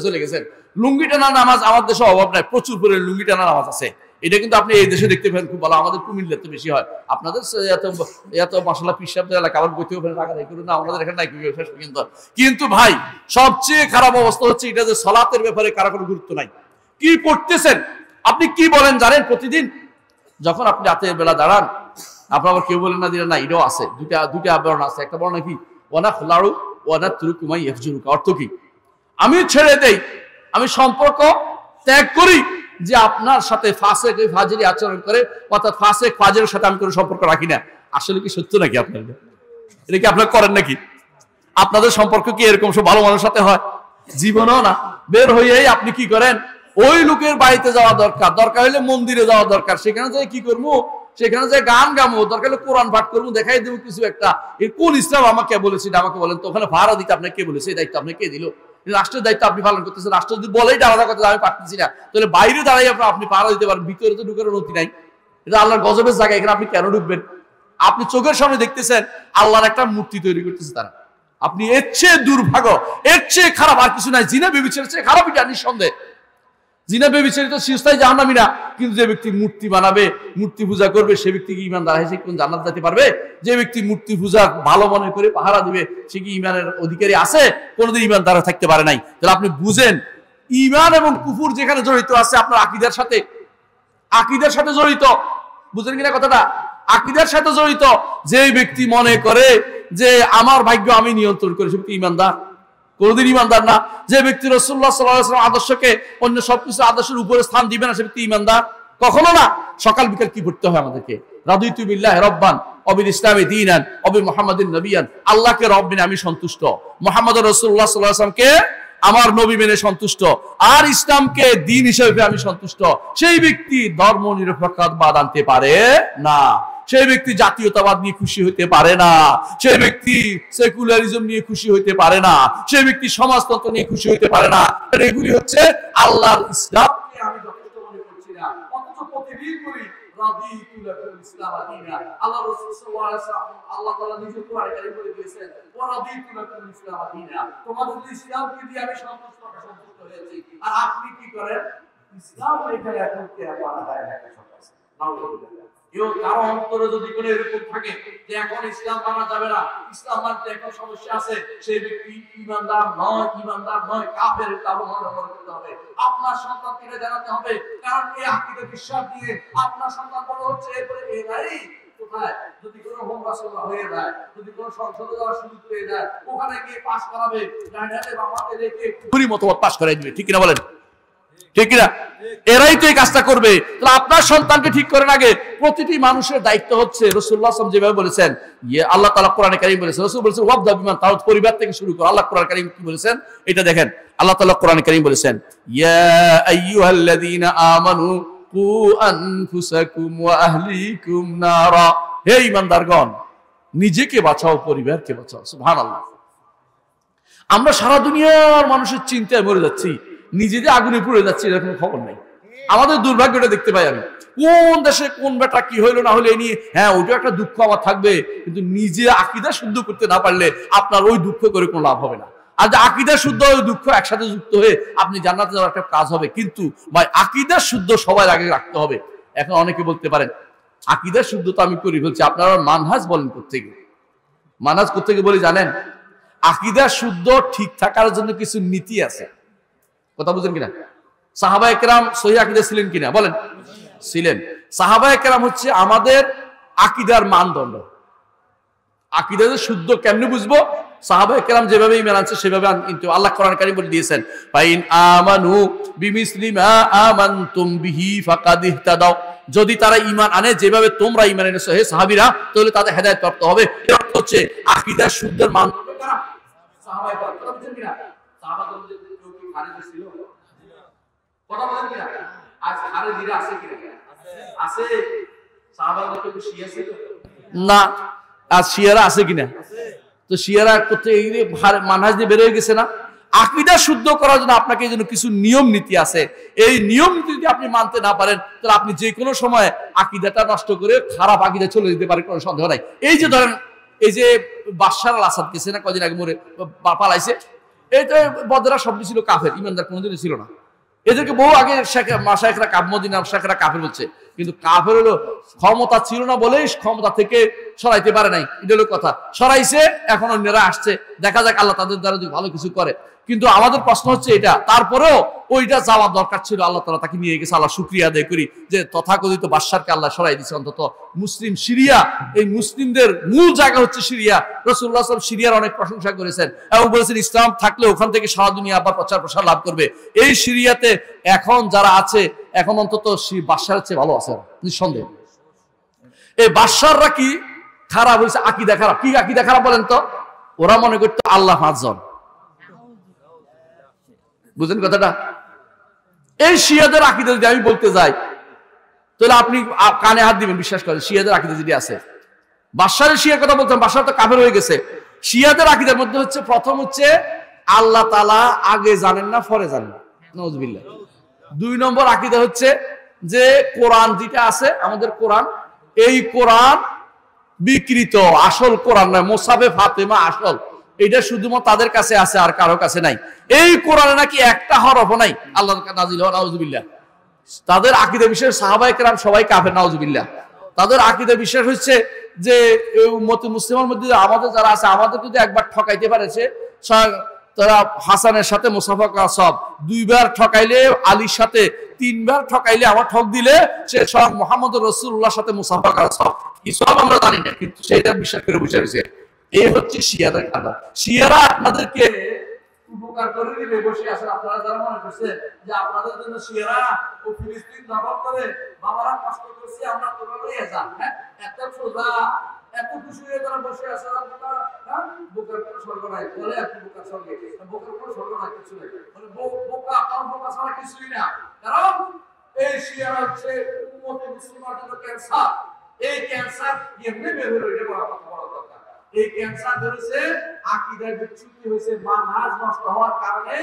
চলে গেছেন। লুঙ্গি টানা নামাজ আমার দেশে অভাব নাই, প্রচুর পরিমাণে লুঙ্গি টানা নামাজ আছে। এটা কিন্তু আপনি এই দেশে দেখতে পারেন খুব ভালো, আমাদের কুমিল্লাতে বেশি হয়, আপনাদের এত এত মশলা পিসাবদের এলাকা আবার বইতেও পারেন টাকা দেয় করুন না, আমাদের এখানে নাই কিন্তু ভাই সবচেয়ে খারাপ অবস্থা হচ্ছে এটা যে সালাতের ব্যাপারে কারো কোনো গুরুত্ব নাই। কি পড়তেছেন আপনি, কি বলেন জানেন? প্রতিদিন যখন আপনি রাতের বেলা দাঁড়ান, আপনার আবার কেউ বলেন না দিলেন না, এটাও আছে, দুইটা বর্ণ আছে। একটা বর্ণ কি ওয়ানা খোলাড়ু ওয়ানা তুরুকুমাই ইফজুরুকা, অর্থ কি? আমি ছেড়ে দেই, আমি সম্পর্ক ত্যাগ করি যে আপনার সাথে ফাসেক ফাজিরি আচরণ করে, অর্থাৎ ফাসেক ফাজিরের সাথে আমি কোনো সম্পর্ক রাখি না। আসলে কি সত্য নাকি? আপনার এটা কি আপনারা করেন নাকি? আপনাদের সম্পর্ক কি এরকম সব ভালো মানুষের সাথে হয়? জীবনও না। বের হইয়াই আপনি কি করেন? ওই লোকের বাড়িতে যাওয়া দরকার, দরকার হলে মন্দিরে যাওয়া দরকার, সেখানে যাই কি করবো? সেখানে যে গান গামো, দরকার হলে কোরআন পাঠ করবো, দেখাই দেবো কিছু একটা। এর কোন ইসলাম আমাকে বলেছে? আমাকে বলেন তো। ওখানে ভাড়া দিতে আপনাকে কে বলেছে? এই দায়িত্ব আপনি কে দিল? রাষ্ট্রের দায়িত্ব আপনি পালন করতেছেন। রাষ্ট্র যদি বলেই দাঁড়ানোর কথা আমি পারতেছি না, তাহলে বাইরে দাঁড়াই আপনি পাহারা দিতে পারেন, ভিতরে তো ঢুকার অনুমতি নাই। এটা আল্লাহর গজবের জায়গা, এখানে আপনি কেন ঢুকবেন? আপনি চোখের সামনে দেখতেছেন আল্লাহর একটা মূর্তি তৈরি করতেছে তারা। আপনি এর চেয়ে দুর্ভাগ্য, এর চেয়ে খারাপ আর কিছু নাই। জিনা ব্যভিচারের চেয়ে খারাপ এটা নিঃসন্দেহে। জিনা ব্যভিচারিত শিরস্থায়ী জাহান্নামী না, কিন্তু যে ব্যক্তি মূর্তি বানাবে, মূর্তি পূজা করবে, সে ব্যক্তি কি ইমানদার হয়? সে কোন জান্নাত যেতে পারবে? যে ব্যক্তি মূর্তি পূজা ভালো মনে করে পাহারা দিবে, সে কি ইমানের অধিকারী আছে? কোনোদিন ইমানদার থাকতে পারে নাই। তাহলে আপনি বুঝেন, ইমান এবং কুফুর যেখানে জড়িত আছে আপনার আকীদার সাথে, আকীদার সাথে জড়িত। বুঝলেন কিনা কথাটা? আকীদার সাথে জড়িত। যে ব্যক্তি মনে করে যে আমার ভাগ্য আমি নিয়ন্ত্রণ করি, সে ব্যক্তি ইমানদার? কোনদিন ইমানদার না। যে ব্যক্তি রাসূলুল্লাহ সাল্লাল্লাহু আলাইহি ওয়াসাল্লাম আদর্শকে অন্য সবকিছু আদর্শের উপরে স্থান দিবে না, সে ব্যক্তি ইমানদার? কখনো না। সকাল বিকাল কি পড়তে হয় আমাদেরকে? রাদিতু বিল্লাহি রাব্বান ওয়া বিল ইসলামি দীনান ওয়া বি মুহাম্মাদিন নবিয়ান। আল্লাহকে রব মেনে আমি সন্তুষ্ট, মুহাম্মদ রাসূলুল্লাহ সাল্লাল্লাহু আলাইহি ওয়াসাল্লামকে আমার নবী মেনে সন্তুষ্ট, আর ইসলামকে দ্বীন হিসেবে আমি সন্তুষ্ট। সেই ব্যক্তি ধর্ম নিরপেক্ষতাবাদ আনতে পারে না। সেই ব্যক্তি জাতীয়তাবাদ নিয়ে খুশি হইতে পারে না। সেই ব্যক্তি সেকুলারিজম নিয়ে খুশি হইতে পারে না। সেই ব্যক্তি সমাজতন্ত্র নিয়ে খুশি হইতে পারে না। এগুলি হচ্ছে আল্লাহর ইসলামকে আমি যথেষ্ট মনে করছি না, অথচ প্রতিদিন করি রাদিতু লাকুল ইসলাম দীনা। আল্লাহ রাসূল সাল্লাল্লাহু আলাইহি ওয়াসাল্লাম, আল্লাহ তাআলা নিজে কোরআনে কারীমে বলে দিয়েছেন, ওয়া রাদিতু লাকুল ইসলাম দীনা। তোমাদের ইসলামকে দিয়ে আমি সন্তুষ্ট হয়েছি। আর আপনি কি করেন? ইসলাম এখানে এখন কে বাধা দেয় না সব। কারো অন্তরে যদি কোনো এরকম থাকে যে এখন ইসলাম মানা যাবে না, ইসলাম মানতে এখন সমস্যা আছে, সেই ব্যক্তি ইমানদার নয়, কাফের। তারও মনে করতে হবে, আপনার সন্তানকে জানাতে হবে, কারণ এই আকীদা বিশ্বাস দিয়ে আপনার সন্তান বড় হচ্ছে। এরপরে এই নাই কোথায় যদি কোনো হোমরাসলা হয়ে যায়, যদি কোনো সংসদে যাওয়ার সুযোগ পেয়ে যায়, ওখানে গিয়ে পাস করাবে, ডাইনাতে বাবাতে রেখে পুরি মতবাদ পাস করাই দিবে। ঠিক কিনা বলেন? ঠিক কিনা? এরাই তো এই কাজটা করবে। তাহলে আপনার সন্তানকে ঠিক করেন আগে। প্রতিটি মানুষের দায়িত্ব হচ্ছে রাসূলুল্লাহ সাল্লাল্লাহু আলাইহি ওয়াসাল্লাম যেভাবে বলেছেন, আল্লাহ তাআলা কোরআনে কারীম বলেছেন, রাসূল বলেছেন ওয়াবদা বিমান, তার পরিবার থেকে শুরু করো। আল্লাহ কোরআনে কারীম কি বলেছেন এটা দেখেন। আল্লাহ তাআলা কোরআনে কারীম বলেছেন, ইয়া আইয়ুহাল্লাযীনা আমানু কু আনফুসাকুম ওয়া আহলিকুম নারা। হে ঈমানদারগণ, নিজেকে বাঁচাও, পরিবারকে বাঁচাও। সুবহানাল্লাহ। আমরা সারা দুনিয়ার মানুষের চিন্তায় মরে যাচ্ছি, নিজেদের আগুনে পুড়ে যাচ্ছি, এরকম খবর নাই। আমাদের দুর্ভাগ্যটা দেখতে পাই আমি, কোন দেশে কোন বেটা কি হইলো না হলে এই নিয়ে, হ্যাঁ ওইটা একটা দুঃখ আমার থাকবে, কিন্তু নিজে আকীদা শুদ্ধ করতে না পারলে আপনার ওই দুঃখ করে কোনো লাভ হবে না। আর যে আকীদা শুদ্ধ ওই দুঃখ একসাথে যুক্ত হয়ে আপনি জান্নাতে যাওয়ার একটা কাজ হবে, কিন্তু ভাই আকীদা শুদ্ধ সবার আগে রাখতে হবে। এখন অনেকে বলতে পারেন আকীদা শুদ্ধ তো আমি করি বলছি, আপনারা মানহাজ বলেন কোত্থেকে? মানহাজ কোত্থেকে বলি জানেন? আকীদা শুদ্ধ ঠিক থাকার জন্য কিছু নীতি আছে। কথা বুঝেন কিনা? সাহাবায়ে কেরাম সহিহ আকীদা ছিলেন কিনা বলেন? ছিলেন। সাহাবায়ে কেরাম হচ্ছে আমাদের আকীদার মানদণ্ড। আকীদা যে শুদ্ধ কেমনে বুঝবো? সাহাবায়ে কেরাম যেভাবে ঈমান আনছে সেভাবে কিন্তু আল্লাহ কোরআন কারীম বলে দিয়েছেন, ফাইন আমানু বিমিসলি মা আমানতুম বিহি ফাকাদ ইহতাদাও। যদি তারা ঈমান আনে যেভাবে তোমরা ঈমান এনেছো হে সাহাবীরা, তাহলে তাদের হেদায়েত প্রাপ্ত হবে। এর অর্থ হচ্ছে আকীদা শুদ্ধের মানদণ্ড কারা? সাহাবায়ে কেরাম। কথা বুঝেন কিনা? সাহাবাগণ যে কেউ কি খারেজি ছিল? কথা বলেন কিনা? আজ খারেজিরা আছে কিনা? আছে। সাহাবাগণ কি শিয়া ছিল? না। আজ শিয়ারা আছে কিনা? তো শিয়ারা করতে এই মানহাজ দিয়ে বের হয়ে গেছে না? আকীদা শুদ্ধ করার জন্য আপনাকে এই জন্য কিছু নিয়ম নীতি আছে। এই নিয়ম নীতি যদি আপনি মানতে না পারেন, তাহলে আপনি যে কোনো সময় আকীদাটা নষ্ট করে খারাপ আকীদা চলে যেতে পারে, কোনো সন্দেহ নাই। এই যে ধরেন এই যে বাশার আল আসাদ গেছে না, কদিন আগে মরে পালাইছে, এই তো বদরা শব্দ ছিল কাফের, ইমানদার কোনোদিনই ছিল না। এদেরকে বহু আগে মাশায়েখরা কাবমদিনা শেখরা কাফের বলছে, কিন্তু কাফের হলো ক্ষমতা ছিল না বলেই ক্ষমতা থেকে সরাইতে পারে নাই, এটা হলো কথা। সরাইছে, এখন অন্যরা আসছে, দেখা যাক আল্লাহ তাদের দ্বারা যদি ভালো কিছু করে। কিন্তু আমাদের প্রশ্ন হচ্ছে এটা, তারপরেও ওইটা যাওয়ার দরকার ছিল, আল্লাহ তাআলা তাকে নিয়ে গেছে। আল্লাহ শুকরিয়া আদায় করি যে তথাকথিত বাশশারকে আল্লাহ সরাই দিয়েছে। অন্তত মুসলিম সিরিয়া, এই মুসলিমদের মূল জায়গা হচ্ছে সিরিয়া। রাসূলুল্লাহ সাল্লাল্লাহু আলাইহি ওয়াসাল্লাম সিরিয়ার অনেক প্রশংসা করেছেন এবং বলেছেন ইসলাম থাকলে ওখান থেকে সারা দুনিয়া আবার প্রচার প্রসার লাভ করবে। এই সিরিয়াতে এখন যারা আছে, এখন অন্তত বাশশারের চেয়ে ভালো আছে নিঃসন্দেহ। এই বাশশাররা কি খারাপ হয়েছে? আকীদা খারাপ। কি আকীদা খারাপ বলেন তো? ওরা মনে করতো আল্লাহ পাঁচজন। বুঝেন কথাটা? এই শিয়াদের আকীদা যদি আমি বলতে যাই, তাহলে আপনি কানে হাত দিবেন, বিশ্বাস করেন শিয়াদের আকীদা যদি আছে। বাশশারের শিয়ার কথা বলতাম, বাশশার তো কাফের হয়ে গেছে। শিয়াদের আকীদার মধ্যে হচ্ছে, প্রথম হচ্ছে আল্লাহ তাআলা আগে জানেন না, পরে জানেন, নাউযুবিল্লাহ। 2 নম্বর আকীদা হচ্ছে যে কোরআন যেটা আছে, আমাদের কোরআন, এই কোরআন বিকৃত, আসল কোরআন নয়, মুসাফে ফাতেমা আসল, এটা শুধুমাত্র তাদের কাছে আছে, আর কারো কাছে নাই। এই কোরআনে নাকি একটা হরফও নাই আল্লাহর নাযিল হওয়া, নাউযুবিল্লাহ। তাদের আকীদা বিষয় সাহাবায়ে কেরাম সবাই কাফের, নাউযুবিল্লাহ। তাদের আকীদা বিষয় হচ্ছে যে উম্মতে মুসলিমের মধ্যে আমাদের যারা আছে, আমাদের যদি একবার ঠকাইতে পারেছে, তারা হাসানের সাথে মুসাফা করা সব, 2 বার ঠকাইলে আলীর সাথে, 3 বার ঠকাইলে, আমার ঠক দিলে সে সব মুহাম্মদুর রাসূলুল্লাহর সাথে মুসাফা করা সব, কি সব আমরা জানি না, কিন্তু সেটা বিশ্বাস করে বুঝাইছে। এই হচ্ছে শিয়াদের কাদা। শিয়ারা আপনাদেরকে উপকার করে দিবে, বসে আসেন। আপনারা যারা মনে করছেন যে আপনাদের জন্য শিয়ারা ও ফিলিস্তিন দখল করে বাবারা কষ্ট করছে, আমরা তোমরা লইয়া যান, হ্যাঁ, এত সোজা, এত খুশি হয়ে তারা বসে আছে, আপনারা বুকের কোনো স্বর্গ নাই বলে, আপনি বুকের স্বর্গে, বুকের কোনো স্বর্গ নাই, কিছু নাই, মানে বোকা কারণ বোকা ছাড়া কিছুই না। কারণ এই শিয়ারা হচ্ছে উম্মতে মুসলিমার জন্য ক্যান্সার। এই ক্যান্সার এমনি বের হলো, এটা বড় কথা, বড় দরকার। এই ক্যান্সার ধরেছে, আকীদার বিচ্যুতি হয়েছে, মানহাজ নষ্ট হওয়ার কারণে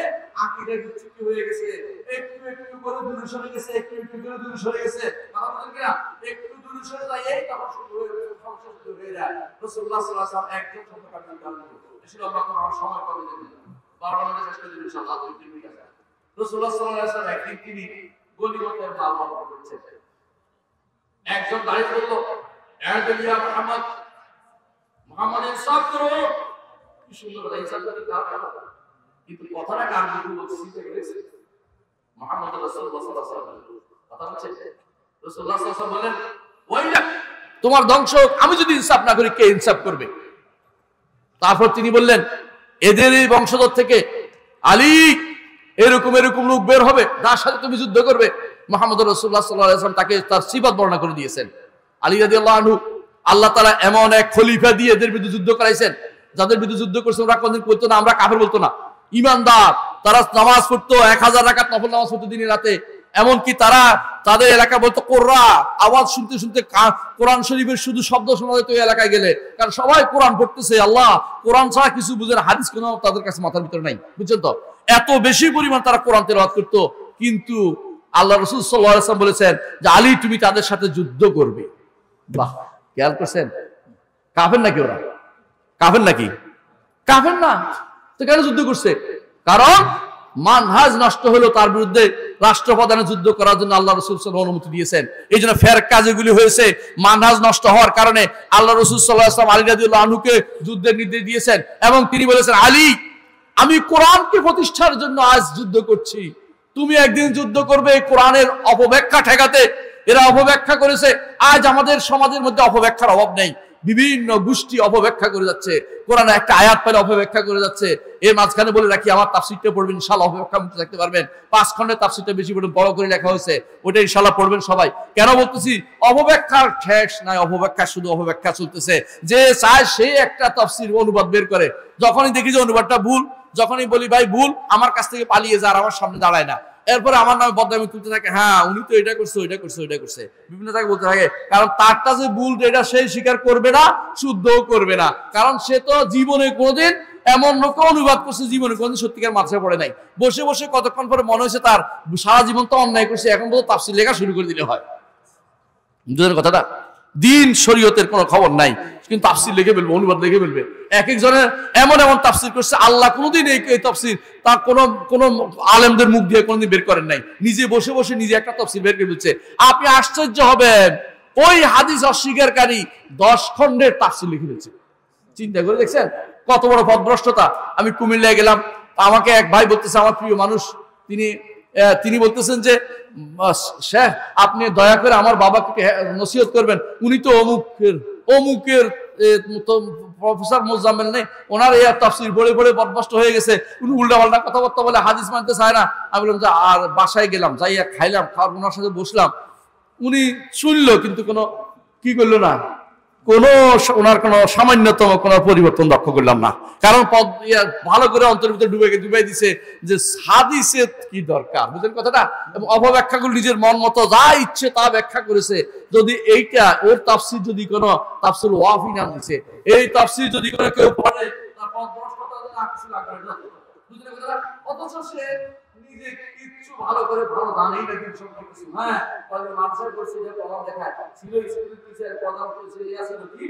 আকীদার বিচ্যুতি হয়ে গেছে, একটু একটু করে দূরে সরে গেছে, একটু একটু করে দূরে সরে গেছে, কথা বলেন কিনা? একটু দূরে সরে যায়, এই তখন শুরু হয়ে গেছে, সমস্যা শুরু হয়ে যায়। রাসূলুল্লাহ সাল্লাল্লাহু আলাইহি ওয়াসাল্লাম একজন সম্পর্কে জানতেন, বেশি লম্বা করে আমার সময় কমে যাবে, 12 মিনিট শেষ করে দিবেন ইনশাআল্লাহ, 2 মিনিট আছে। রাসূলুল্লাহ সাল্লাল্লাহু আলাইহি ওয়াসাল্লাম একদিন তিনি গনিমতের মাল বন্টন করছেন। একজন দাঁড়িয়ে বলল, ইয়া মুহাম্মদ, মুহাম্মদ ইনসাফ করো। কি সুন্দর কথা, ইনসাফ করতে কার কথা, কিন্তু কথাটা কার দিকে বলছে, চিন্তা করেছে মুহাম্মদ রাসূলুল্লাহ সাল্লাল্লাহু আলাইহি ওয়াসাল্লাম কথা বলছে। রাসূলুল্লাহ সাল্লাল্লাহু আলাইহি ওয়াসাল্লাম বলেন, ওয়াইলা, তোমার ধ্বংস হোক, আমি যদি ইনসাফ না করি কে ইনসাফ করবে? তারপর তিনি বললেন, এদের এই বংশধর থেকে আলী এরকম এরকম লোক বের হবে, যার সাথে তুমি যুদ্ধ করবে। মুহাম্মদ রাসূলুল্লাহ সাল্লাল্লাহু আলাইহি ওয়াসাল্লাম তাকে তার সিফাত বর্ণনা করে দিয়েছেন। আলী রাদিয়াল্লাহু আনহু, আল্লাহ তাআলা এমন এক খলিফা দিয়ে এদের বিরুদ্ধে যুদ্ধ করাইছেন, যাদের বিরুদ্ধে যুদ্ধ করছে ওরা কোনদিন বলতো না আমরা কাফের, বলতো না, ইমানদার। তারা নামাজ পড়তো, 1000 রাকাত নফল নামাজ পড়তো দিনে রাতে। এমনকি তারা তাদের এলাকা বলতো কোরআ, আওয়াজ শুনতে শুনতে কোরআন শরীফের শুধু শব্দ শোনা যেত ওই এলাকায় গেলে, কারণ সবাই কোরআন পড়তেছে। আল্লাহ কোরআন ছাড়া কিছু বুঝে না, হাদিস কোনো তাদের কাছে মাথার ভিতরে নাই, বুঝছেন তো? এত বেশি পরিমাণ তারা কোরআন তেলাওয়াত করতো। কিন্তু আল্লাহ রাসূল সাল্লাল্লাহু আলাইহি ওয়াসাল্লাম বলেছেন যে আলী তুমি তাদের সাথে যুদ্ধ করবে। বাহ, খেয়াল করছেন? কাফের নাকি ওরা? কাফের নাকি? কাফের না তো কেন যুদ্ধ করছে? কারণ মানহাজ নষ্ট হলো, তার বিরুদ্ধে রাষ্ট্রপ্রধানে যুদ্ধ করার জন্য আল্লাহ রাসূল সাল্লাল্লাহু আলাইহি ওয়াসাল্লাম অনুমতি দিয়েছেন। এই জন্য ফেরকা যেগুলি হয়েছে মানহাজ নষ্ট হওয়ার কারণে আল্লাহ রাসূল সাল্লাল্লাহু আলাইহি ওয়াসাল্লাম আলী রাদিয়াল্লাহু আনহুকে যুদ্ধের নির্দেশ দিয়েছেন এবং তিনি বলেছেন, আলী আমি কোরআনকে প্রতিষ্ঠার জন্য আজ যুদ্ধ করছি, তুমি একদিন যুদ্ধ করবে কোরআনের অপব্যাখ্যা ঠেকাতে। এরা অপব্যাখ্যা করেছে, আজ আমাদের সমাজের মধ্যে অপব্যাখ্যার অভাব নেই, বিভিন্ন গোষ্ঠী অপব্যাখ্যা করে যাচ্ছে, কোরআনে একটা আয়াত পেলে অপব্যাখ্যা করে যাচ্ছে। এর মাঝখানে বলে রাখি, আমার তাফসীরটা পড়বেন ইনশাআল্লাহ, অপব্যাখ্যা মুক্ত থাকতে পারবেন। 5 খণ্ডের তাফসীরটা বেশি পড়বেন, বড় করে লেখা হয়েছে, ওটা ইনশাআল্লাহ পড়বেন সবাই। কেন বলতেছি? অপব্যাখ্যার শেষ নাই, অপব্যাখ্যা শুধু অপব্যাখ্যা চলতেছে। যে চায় সে একটা তাফসীর অনুবাদ বের করে, যখনই দেখি যে অনুবাদটা ভুল, যখনই বলি ভাই ভুল, আমার কাছ থেকে পালিয়ে যায়, আর আমার সামনে দাঁড়ায় না, এরপরে আমার নামে বদনামি তুলতে থাকে, হ্যাঁ উনি তো এটা করছে, ওইটা করছে, ওইটা করছে, বিভিন্ন জায়গায় বলতে থাকে। কারণ তারটা যে ভুল এটা সে স্বীকার করবে না, শুদ্ধও করবে না, কারণ সে তো জীবনে কোনোদিন এমন লোকে অনুবাদ করছে, জীবনে কোনোদিন সত্যিকার মাথায় পড়ে নাই। বসে বসে কতক্ষণ পরে মনে হয়েছে তার সারা জীবন তো অন্যায় করছে, এখন তো তাফসীর লেখা শুরু করে দিলে হয়। বুঝলেন কথাটা? দিন শরীয়তের কোনো খবর নাই, কিন্তু তাফসির লিখে ফেলবে, অনুবাদ লিখে ফেলবে। এক একজনের এমন এমন তাফসির করছে, আল্লাহ কোনোদিন এই তাফসির তার কোনো আলেমদের মুখ দিয়ে কোনোদিন বের করেন নাই, নিজে বসে বসে নিজে একটা তাফসির বের করে ফেলছে। আপনি আশ্চর্য হবেন, ওই হাদিস অস্বীকারী 10 খণ্ডের তাফসির লিখে ফেলছে। চিন্তা করে দেখছেন কত বড় পথভ্রষ্টতা। আমি কুমিল্লায় গেলাম, আমাকে এক ভাই বলতেছে, আমার প্রিয় মানুষ, তিনি বলতেছেন যে শেখ আপনি দয়া করে আমার বাবাকে নসিহত করবেন, উনি তো অমুকের প্রফেসর মোজাম্মেল নেই, ওনার এই তাফসীর পড়ে পড়ে বদভ্রষ্ট হয়ে গেছে, উনি উল্টাপাল্টা কথাবার্তা বলে, হাদিস মানতে চায় না। আমি বললাম যে আর বাসায় গেলাম, যাইয়া খাইলাম, খাওয়ার ওনার সাথে বসলাম, উনি শুনলো কিন্তু কোনো কি করলো না, ওনার কোনো সামান্যতম কোনো পরিবর্তন লক্ষ্য করলাম না। কারণ ভালো করে অন্তরের ভিতরে ডুবাই দিছে যে হাদিসে কি দরকার, বুঝলেন কথাটা? এবং অপব্যাখ্যাগুলো নিজের মন মতো যা ইচ্ছে তা ব্যাখ্যা করেছে। যদি এইটা ওর তাফসীর যদি কোনো তাফসীর ওয়াফি নাম দিছে, এই তাফসীর যদি কোনো কেউ পড়ে তার পথভ্রষ্টতা না কিছু লাগবে না, বুঝলেন কথাটা? অথচ সে নিজে কিচ্ছু ভালো করে ভালো জানেই না কিছু কিছু। হ্যাঁ, তাহলে মানসার করছে যে প্রমাণ দেখায় ছিল, স্কুল টিচার প্রধান করেছিল, ইয়া ছিল কি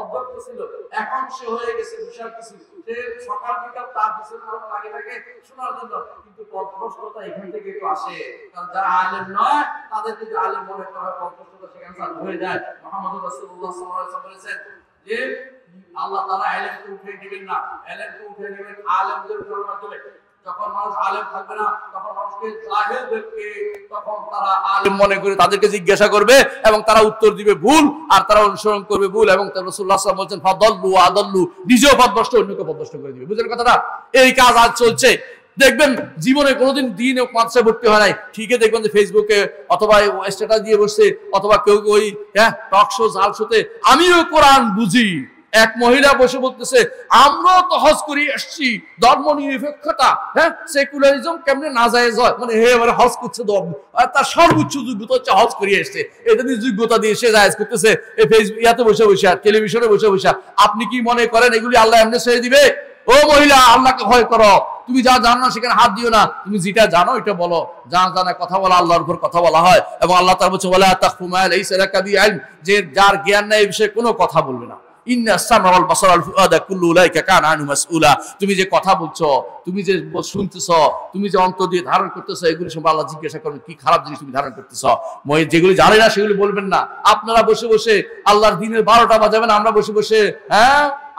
অধ্যক্ষ ছিল, এখন সে হয়ে গেছে বিশাল কিছু। সে সকাল বিকাল তার পিছনে কারণ লাগে থাকে শোনার জন্য, কিন্তু পথভ্রষ্টতা এখান থেকে একটু আসে। কারণ যারা আলেম নয় তাদের যদি আলেম মনে করা হয়, পথভ্রষ্টতা সেখানে চালু হয়ে যায়। মুহাম্মদ রাসূলুল্লাহ সাল্লাল্লাহু আলাইহি ওয়াসাল্লাম বলেছেন যে আল্লাহ তাআলা আলেমকে উঠিয়ে দিবেন না, আলেমকে উঠিয়ে দিবেন আলেমদের উপর মাধ্যমে। যখন মানুষ আলেম থাকবে না, তখন মানুষকে জাহেল দেখবে, তখন তারা আলেম মনে করে তাদেরকে জিজ্ঞাসা করবে এবং তারা উত্তর দিবে ভুল, আর তারা অনুসরণ করবে ভুল। এবং রাসূলুল্লাহ সাল্লাল্লাহু আলাইহি ওয়াসাল্লাম বলেন ফাদাল্লু আদাল্লু, নিজেও পথভ্রষ্ট অন্যকে পথভ্রষ্ট করে দিবে। বুঝলেন কথাটা? এই কাজ আজ চলছে। দেখবেন জীবনে কোনোদিন দিন মাদ্রাসায় ভর্তি হয় নাই, ঠিকই দেখবেন যে ফেসবুকে অথবা স্ট্যাটাস দিয়ে বসছে, অথবা কেউ ওই টক শো জাল শোতে আমিও কোরআন বুঝি। এক মহিলা বসে বলতেছে আমরাও তো হজ করে আসছি, ধর্ম নিরপেক্ষতা, সেকুলারিজম কেমনে নাজায়েজ হয়, মানে এবারে হজ করছে, তার সর্বোচ্চ যোগ্যতা হচ্ছে হজ করে আসছে, এটা দিয়ে যোগ্যতা দিয়ে সে জায়েজ করতেছে এই ফেসবুক ইয়াতে বসে বসে, টেলিভিশনে বসে বসে। আপনি কি মনে করেন এগুলি আল্লাহ এমনি ছেড়ে দিবে? ও মহিলা, আল্লাহকে ভয় করো, তুমি যা জানো না সেখানে হাত দিও না, তুমি যেটা জানো এটা বলো। যা জানা কথা বলা আল্লাহর উপর কথা বলা হয়, এবং আল্লাহ তাআলা বলেছেন ওয়ালা তাখফু মা লাইসা লাকা বিইলম, যে যার জ্ঞান নাই এই বিষয়ে কোনো কথা বলবে না। ইন্না সামা ওয়াল বাসার ওয়াল ফুআদা কুল্লু উলাইকা কানা আনহু মাসউলা, তুমি যে কথা বলছো, তুমি যে শুনতেছো, তুমি যে অন্তর দিয়ে ধারণ করতেছো, এগুলি সব আল্লাহ জিজ্ঞাসা করবেন কি খারাপ জিনিস তুমি ধারণ করতেছো। যেগুলি জানে না সেগুলি বলবেন না। আপনারা বসে বসে আল্লাহর দিনের 12টা বাজাবেন, আমরা বসে বসে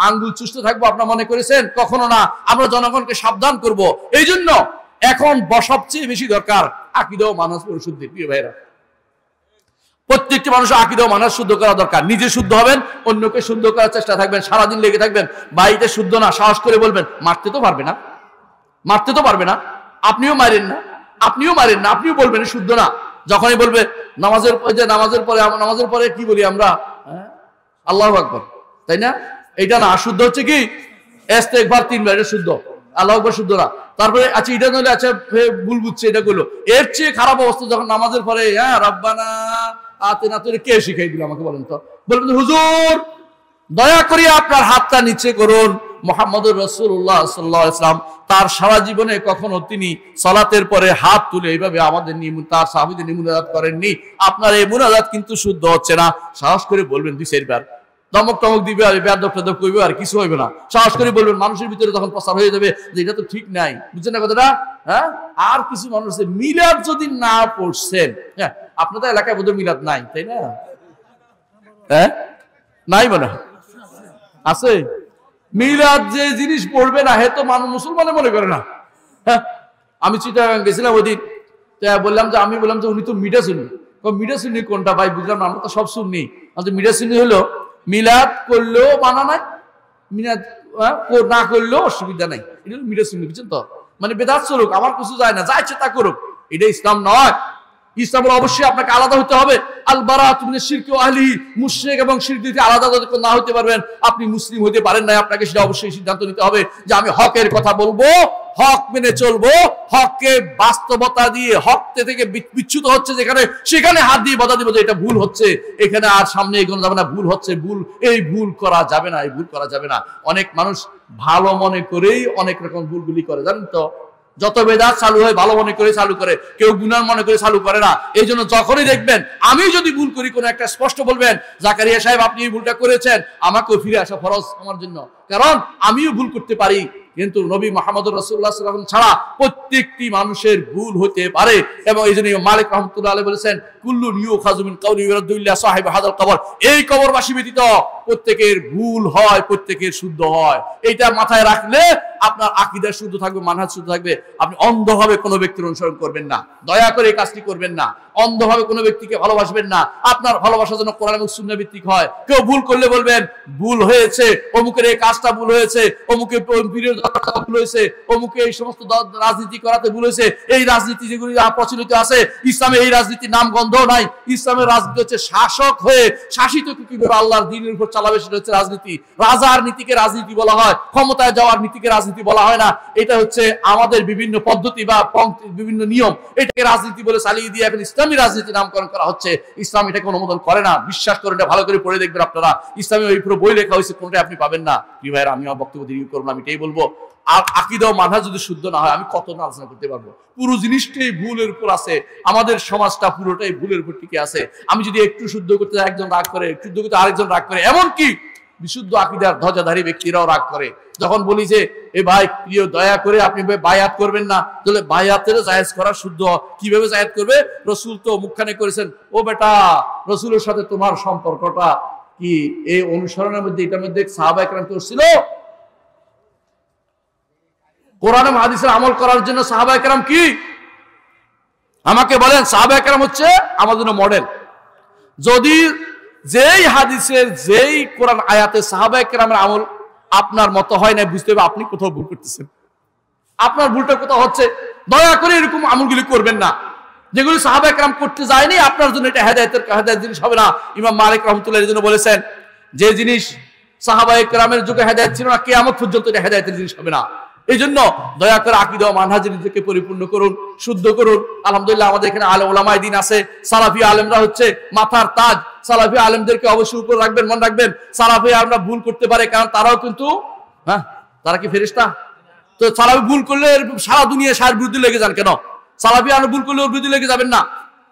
আঙ্গুল চুষতে থাকবো, আপনারা মনে করেছেন? কখনো না। আমরা জনগণকে সাবধান করব। এই জন্য এখন সবচেয়ে বেশি দরকার আকীদা ও মানহাজ পরিশুদ্ধি। প্রিয় ভাইরা, প্রত্যেকটি মানুষের আকীদা ও মানহাজ শুদ্ধ করা দরকার। নিজে শুদ্ধ হবেন, অন্যকে শুদ্ধ করার চেষ্টা থাকবেন, সারাদিন লেগে থাকবেন। বাড়িতে শুদ্ধ না, সাহস করে বলবেন। মারতে তো পারবে না, মারতে তো পারবে না, আপনিও মারেন না, আপনিও বলবেন শুদ্ধ না। যখনই বলবে নামাজের পরে কি বলি আমরা? আল্লাহু আকবার, তাই না? এটা না, শুদ্ধ হচ্ছে কি ইস্তেগফার 3 বার, এটা শুদ্ধ। আল্লাহু আকবার শুদ্ধ না। তারপরে আচ্ছা এটা নইলে আচ্ছা ভুল বুঝছে, এটা করলো। এর চেয়ে খারাপ অবস্থা যখন নামাজের পরে রাব্বানা আতিনা, তো কে শিখাই দিল আমাকে বলেন তো? বলবেন হুজুর দয়া করে আপনার হাতটা নিচে করুন। মুহাম্মদুর রাসূলুল্লাহ সাল্লাল্লাহু আলাইহি ওয়াসাল্লাম তার সারা জীবনে কখনো তিনি সালাতের পরে হাত তুলে এইভাবে আমাদের তার সাহাবীদের মুনাজাত করেননি। আপনার এই মুনাজাত কিন্তু শুদ্ধ হচ্ছে না। সাহস করে বলবেন 2-4 বার, ধমক টমক দিবে আর বেয়াদব কইবে, আর কিছু হইবে না। সাহস করে বলবেন, মানুষের ভিতরে তখন প্রচার হয়ে যাবে যে এটা তো ঠিক নাই। বুঝছেন না কথাটা? আর কিছু মানুষ মিলাদ যদি না পড়ছেন, আপনাদের এলাকায় বোধহয় মিলাদ নাই, তাই না? নাই মনে আছে? মিলাদ যে জিনিস পড়বে না হে তো মানুষ মুসলমানে মনে করে না। আমি চিটাগাং গেছিলাম ওই দিন, বললাম যে উনি তো মিডা শুনি। মিডা শুনি কোনটা ভাই? বুঝলাম না, আমরা তো সব শুনি। মিডা শুনি হলো মিলাদ করলেও মানা নাই, মিলাদ না করলেও অসুবিধা নাই, এটা হলো মিডা শুনি। বুঝছেন তো? মানে বেদাত চলুক, আমার কিছু যায় না, যা ইচ্ছে তা করুক, এটা ইসলাম নয়। ইসলামের অবশ্যই আপনাকে আলাদা হতে হবে। আল বারাআতু মিনাশ শিরকি ওয়া আহলিহি, মুশরিক এবং শিরক থেকে আলাদা যতক্ষণ না হতে পারবেন আপনি মুসলিম হতে পারেন না। আপনাকে সেটা অবশ্যই সিদ্ধান্ত নিতে হবে যে আমি হকের কথা বলবো, হক মেনে চলবো, হককে বাস্তবতা দিয়ে হক থেকে বিচ্যুত হচ্ছে যেখানে, সেখানে হাত দিয়ে বাধা দিব যে এটা ভুল হচ্ছে, এখানে আর সামনে এগোনো যাবে না, ভুল হচ্ছে, এই ভুল করা যাবে না, এই ভুল করা যাবে না। অনেক মানুষ ভালো মনে করেই অনেক রকম ভুলগুলি করে, জানেন তো? যত বেদাত চালু হয় ভালো মনে করে চালু করে, কেউ গুনার মনে করে চালু করে না। এই জন্য যখনই দেখবেন আমি যদি ভুল করি, কোনো একটা স্পষ্ট বলবেন জাকারিয়া সাহেব আপনি এই ভুলটা করেছেন, আমাকেও ফিরে আসা ফরজ আমার জন্য, কারণ আমিও ভুল করতে পারি। কিন্তু নবী মুহাম্মদ রাসূলুল্লাহ সাল্লাল্লাহু আলাইহি ওয়াসাল্লাম ছাড়া প্রত্যেকটি মানুষের ভুল হতে পারে। এবং এই জন্য মালিক রাহমাতুল্লাহ আলাইহি বলেছেন কুল্লুন ইউখাযু মিন কাওলি ইউরাদ্দু ইল্লা সাহিব হাযাল কবর, এই কবরবাসী ব্যতীত প্রত্যেকের ভুল হয়, প্রত্যেকের শুদ্ধ হয়। এইটা মাথায় রাখলে আপনার আকীদা শুদ্ধ থাকবে, মানহাজ শুদ্ধ থাকবে। আপনি অন্ধভাবে কোনো ব্যক্তির অনুসরণ করবেন না, দয়া করে এই কাজটি করবেন না। অন্ধভাবে কোনো ব্যক্তিকে ভালোবাসবেন না। আপনার ভালোবাসা যেন কোরআন এবং সুন্নাহ ভিত্তিক হয়। কেউ ভুল করলে বলবেন ভুল হয়েছে, অমুকের এই কাজটা ভুল হয়েছে, অমুকের পীরের দরকার ভুল হয়েছে, অমুকে এই সমস্ত রাজনীতি করাতে ভুল হয়েছে। এই রাজনীতি যেগুলি প্রচলিত আছে, ইসলামে এই রাজনীতির নাম গন্ধ নাই। ইসলামের রাজনীতি হচ্ছে শাসক হয়ে শাসিত কিভাবে আল্লাহর দ্বীনের উপর চালাবে, সেটা হচ্ছে রাজনীতি। রাজার নীতিকে রাজনীতি বলা হয়, ক্ষমতায় যাওয়ার নীতিকে রাজনীতি বলা হয় না। এটা হচ্ছে আমাদের বিভিন্ন পদ্ধতি বা বিভিন্ন নিয়ম, এটাকে রাজনীতি বলে চালিয়ে দিয়ে এখন ইসলামী রাজনীতি নামকরণ করা হচ্ছে। ইসলাম এটাকে অনুমোদন করে না, বিশ্বাস করেন, এটা ভালো করে পড়ে দেখবেন আপনারা। ইসলামে ওই পুরো বই লেখা হয়েছে, কোনটাই আপনি পাবেন না। কি ভাইরা, আমি আমার বক্তব্য দীর্ঘ করবো না, আমি এটাই বলবো, আর আকীদা ও মানহাজ যদি শুদ্ধ না হয় আমি কত না আলোচনা করতে পারবো। পুরো জিনিসটাই ভুলের উপর আছে, আমাদের সমাজটা পুরোটাই ভুলের উপর টিকে আছে। আমি যদি একটু শুদ্ধ করতে একজন রাগ করে, শুদ্ধ করতে আরেকজন রাগ করে, এমনকি বিশুদ্ধ আকীদার ধ্বজাধারী ব্যক্তিরাও রাগ করে। যখন বলি যে এ ভাই প্রিয় দয়া করে আপনি বায়াত করবেন না, তাহলে বায়াতের জায়েজ করা শুদ্ধ কিভাবে জায়েজ করবে? রাসূল তো মুখখানে করেছেন, ও বেটা রাসূলের সাথে তোমার সম্পর্কটা কি এই অনুসরণের মধ্যে, এটার মধ্যে সাহাবায়ে কেরাম করছিল? কোরআন এবং হাদিসের আমল করার জন্য সাহাবায়ে কেরাম কি? আমাকে বলেন, সাহাবায়ে কেরাম হচ্ছে আমাদের জন্য মডেল। যদি যেই হাদিসের যেই কোরআন আয়াতে সাহাবায়ে কেরামের আমল আপনার মতো হয় না, বুঝতে হবে আপনি কোথাও ভুল করতেছেন, আপনার ভুলটা কোথাও হচ্ছে। দয়া করে এরকম আমলগুলি করবেন না যেগুলি সাহাবায়ে কেরাম করতে যায়নি। আপনার জন্য এটা হেদায়েতের জিনিস হবে না। ইমাম মালিক রাহমাতুল্লাহ এর জন্য বলেছেন, যে জিনিস সাহাবায়ে কেরামের যুগে হেদায়েত ছিল না, কিয়ামত পর্যন্ত এটা হেদায়েতের জিনিস হবে না। এই জন্য দয়া করে আকীদা ও মানহাজে নিজেকে পরিপূর্ণ করুন, শুদ্ধ করুন। আলহামদুলিল্লাহ আমাদের এখানে আলেম ওলামায়ে দ্বীন আছে, সালাফি আলেমরা হচ্ছে মাথার তাজ। সালাফি আলেমদেরকে অবশ্যই উপর রাখবেন, মনে রাখবেন। সালাফি আলেমরা ভুল করতে পারে, কারণ তারাও কিন্তু তারা কি ফেরেশতা? তো সালাফি ভুল করলে সারা দুনিয়া সার বিরুদ্ধে লেগে যান কেন? সালাফি আলেম ভুল করলে ওর বিরুদ্ধে লেগে যাবেন না,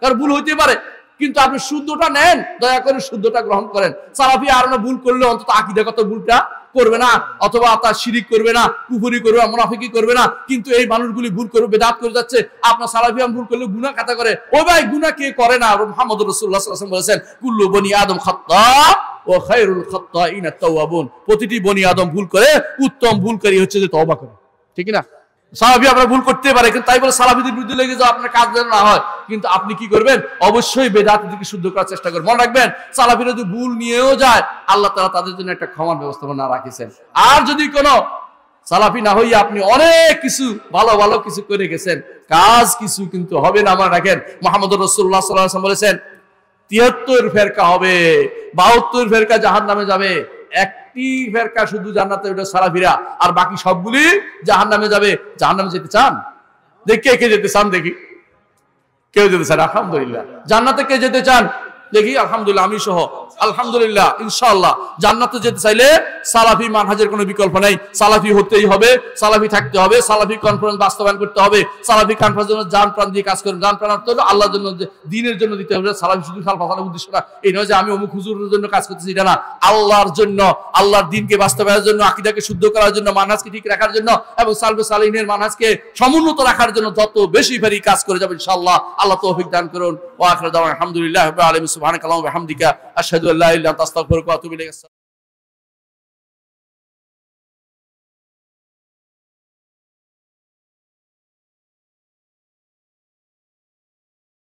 কারণ ভুল হইতে পারে, কিন্তু আপনি শুদ্ধটা নেন, দয়া করে শুদ্ধটা গ্রহণ করেন। সালাফি আলেমরা ভুল করলে অন্তত আকীদাগত ভুলটা করবে না, অথবা তার শিরিক করবে না, কুফরি করবে না, মুনাফিকি করবে না। কিন্তু এই মানুষগুলি ভুল করে বেদাত করে যাচ্ছে। আপনার সালাফি আলেম ভুল করলে গুনাহ খাতা করে। ও ভাই, গুনাহ কে করে না? মুহাম্মদ রাসূলুল্লাহ সাল্লাল্লাহু আলাইহি ওয়াসাল্লাম বলেছেন, কুল্লু বনি আদম খাত্তা ওয়া খায়রুল খাত্তাইনা তাওয়াবুন। প্রতিটি বনি আদম ভুল করে, উত্তম ভুলকারী হচ্ছে যে তওবা করে। ঠিক না? সালাফি আপনারা ভুল করতে পারে, কিন্তু তাই বলে সালাফিদের বিরুদ্ধে লেগে যাও, আপনার কাজ যেন না হয়। কিন্তু আপনি কি করবেন? অবশ্যই বেদাতকে শুদ্ধ করার চেষ্টা করবেন। মনে রাখবেন, সালাফিরা যদি ভুল নিয়েও যায়, আল্লাহ তাআলা তাদের জন্য একটা ক্ষমার ব্যবস্থাপনা রাখিছেন। আর যদি কোনো সালাফি না হইয়া আপনি অনেক কিছু ভালো ভালো কিছু করে গেছেন, কাজ কিছু কিন্তু হবে না। মনে রাখেন, মুহাম্মদ রাসূলুল্লাহ সাল্লাল্লাহু আলাইহি ওয়াসাল্লাম বলেছেন ৭৩ ফেরকা হবে, ৭২ ফেরকা জাহান্নামে যাবে, একটি ফেরকা শুধু জান্নাতে, ওটা সালাফিরা, আর বাকি সবগুলি জাহান্নামে যাবে। জাহান্নামে যেতে চান? দেখি কে যেতে চান, দেখি কেউ যেতে চান? আলহামদুলিল্লাহ। জান্নাতে কে যেতে চান? দেখি, আলহামদুলিল্লাহ, আমি সহ। আলহামদুলিল্লাহ, ইনশাআল্লাহ জান্নাতে যেতে চাইলে সালাফি মানহাজের কোনো বিকল্প নাই। সালাফি হতেই হবে, সালাফি থাকতে হবে, সালাফি কনফারেন্স বাস্তবায়ন করতে হবে, সালাফি কনফারেন্স জন্য জান প্রাণ দিয়ে কাজ করবেন। জান প্রাণ হলো আল্লাহর জন্য, দ্বীনের জন্য দিতে হবে। সালাফি শুধু সালাফার উদ্দেশ্য না, এই নয় যে আমি অমুক হুজুরের জন্য কাজ করতেছি, এটা না। আল্লাহর জন্য, আল্লাহর দ্বীনকে বাস্তবায়নের জন্য, আকীদাকে শুদ্ধ করার জন্য, মানহাজকে ঠিক রাখার জন্য এবং সালফে সালিহিনের মানহাজকে সমুন্নত রাখার জন্য যত বেশি পারি কাজ করে যাবেন ইনশাআল্লাহ। আল্লাহ তৌফিক দান করুন। ওয়া আখিরু দাওয়ানা আলহামদুলিল্লাহি রাব্বিল আলামিন। সুবহানাকাল্লাহু ওয়া বিহামদিকা আশহাদু আল্লা ইলাহা ইল্লা আনতা আস্তাগফিরুকা ওয়া আতুবু ইলাইক।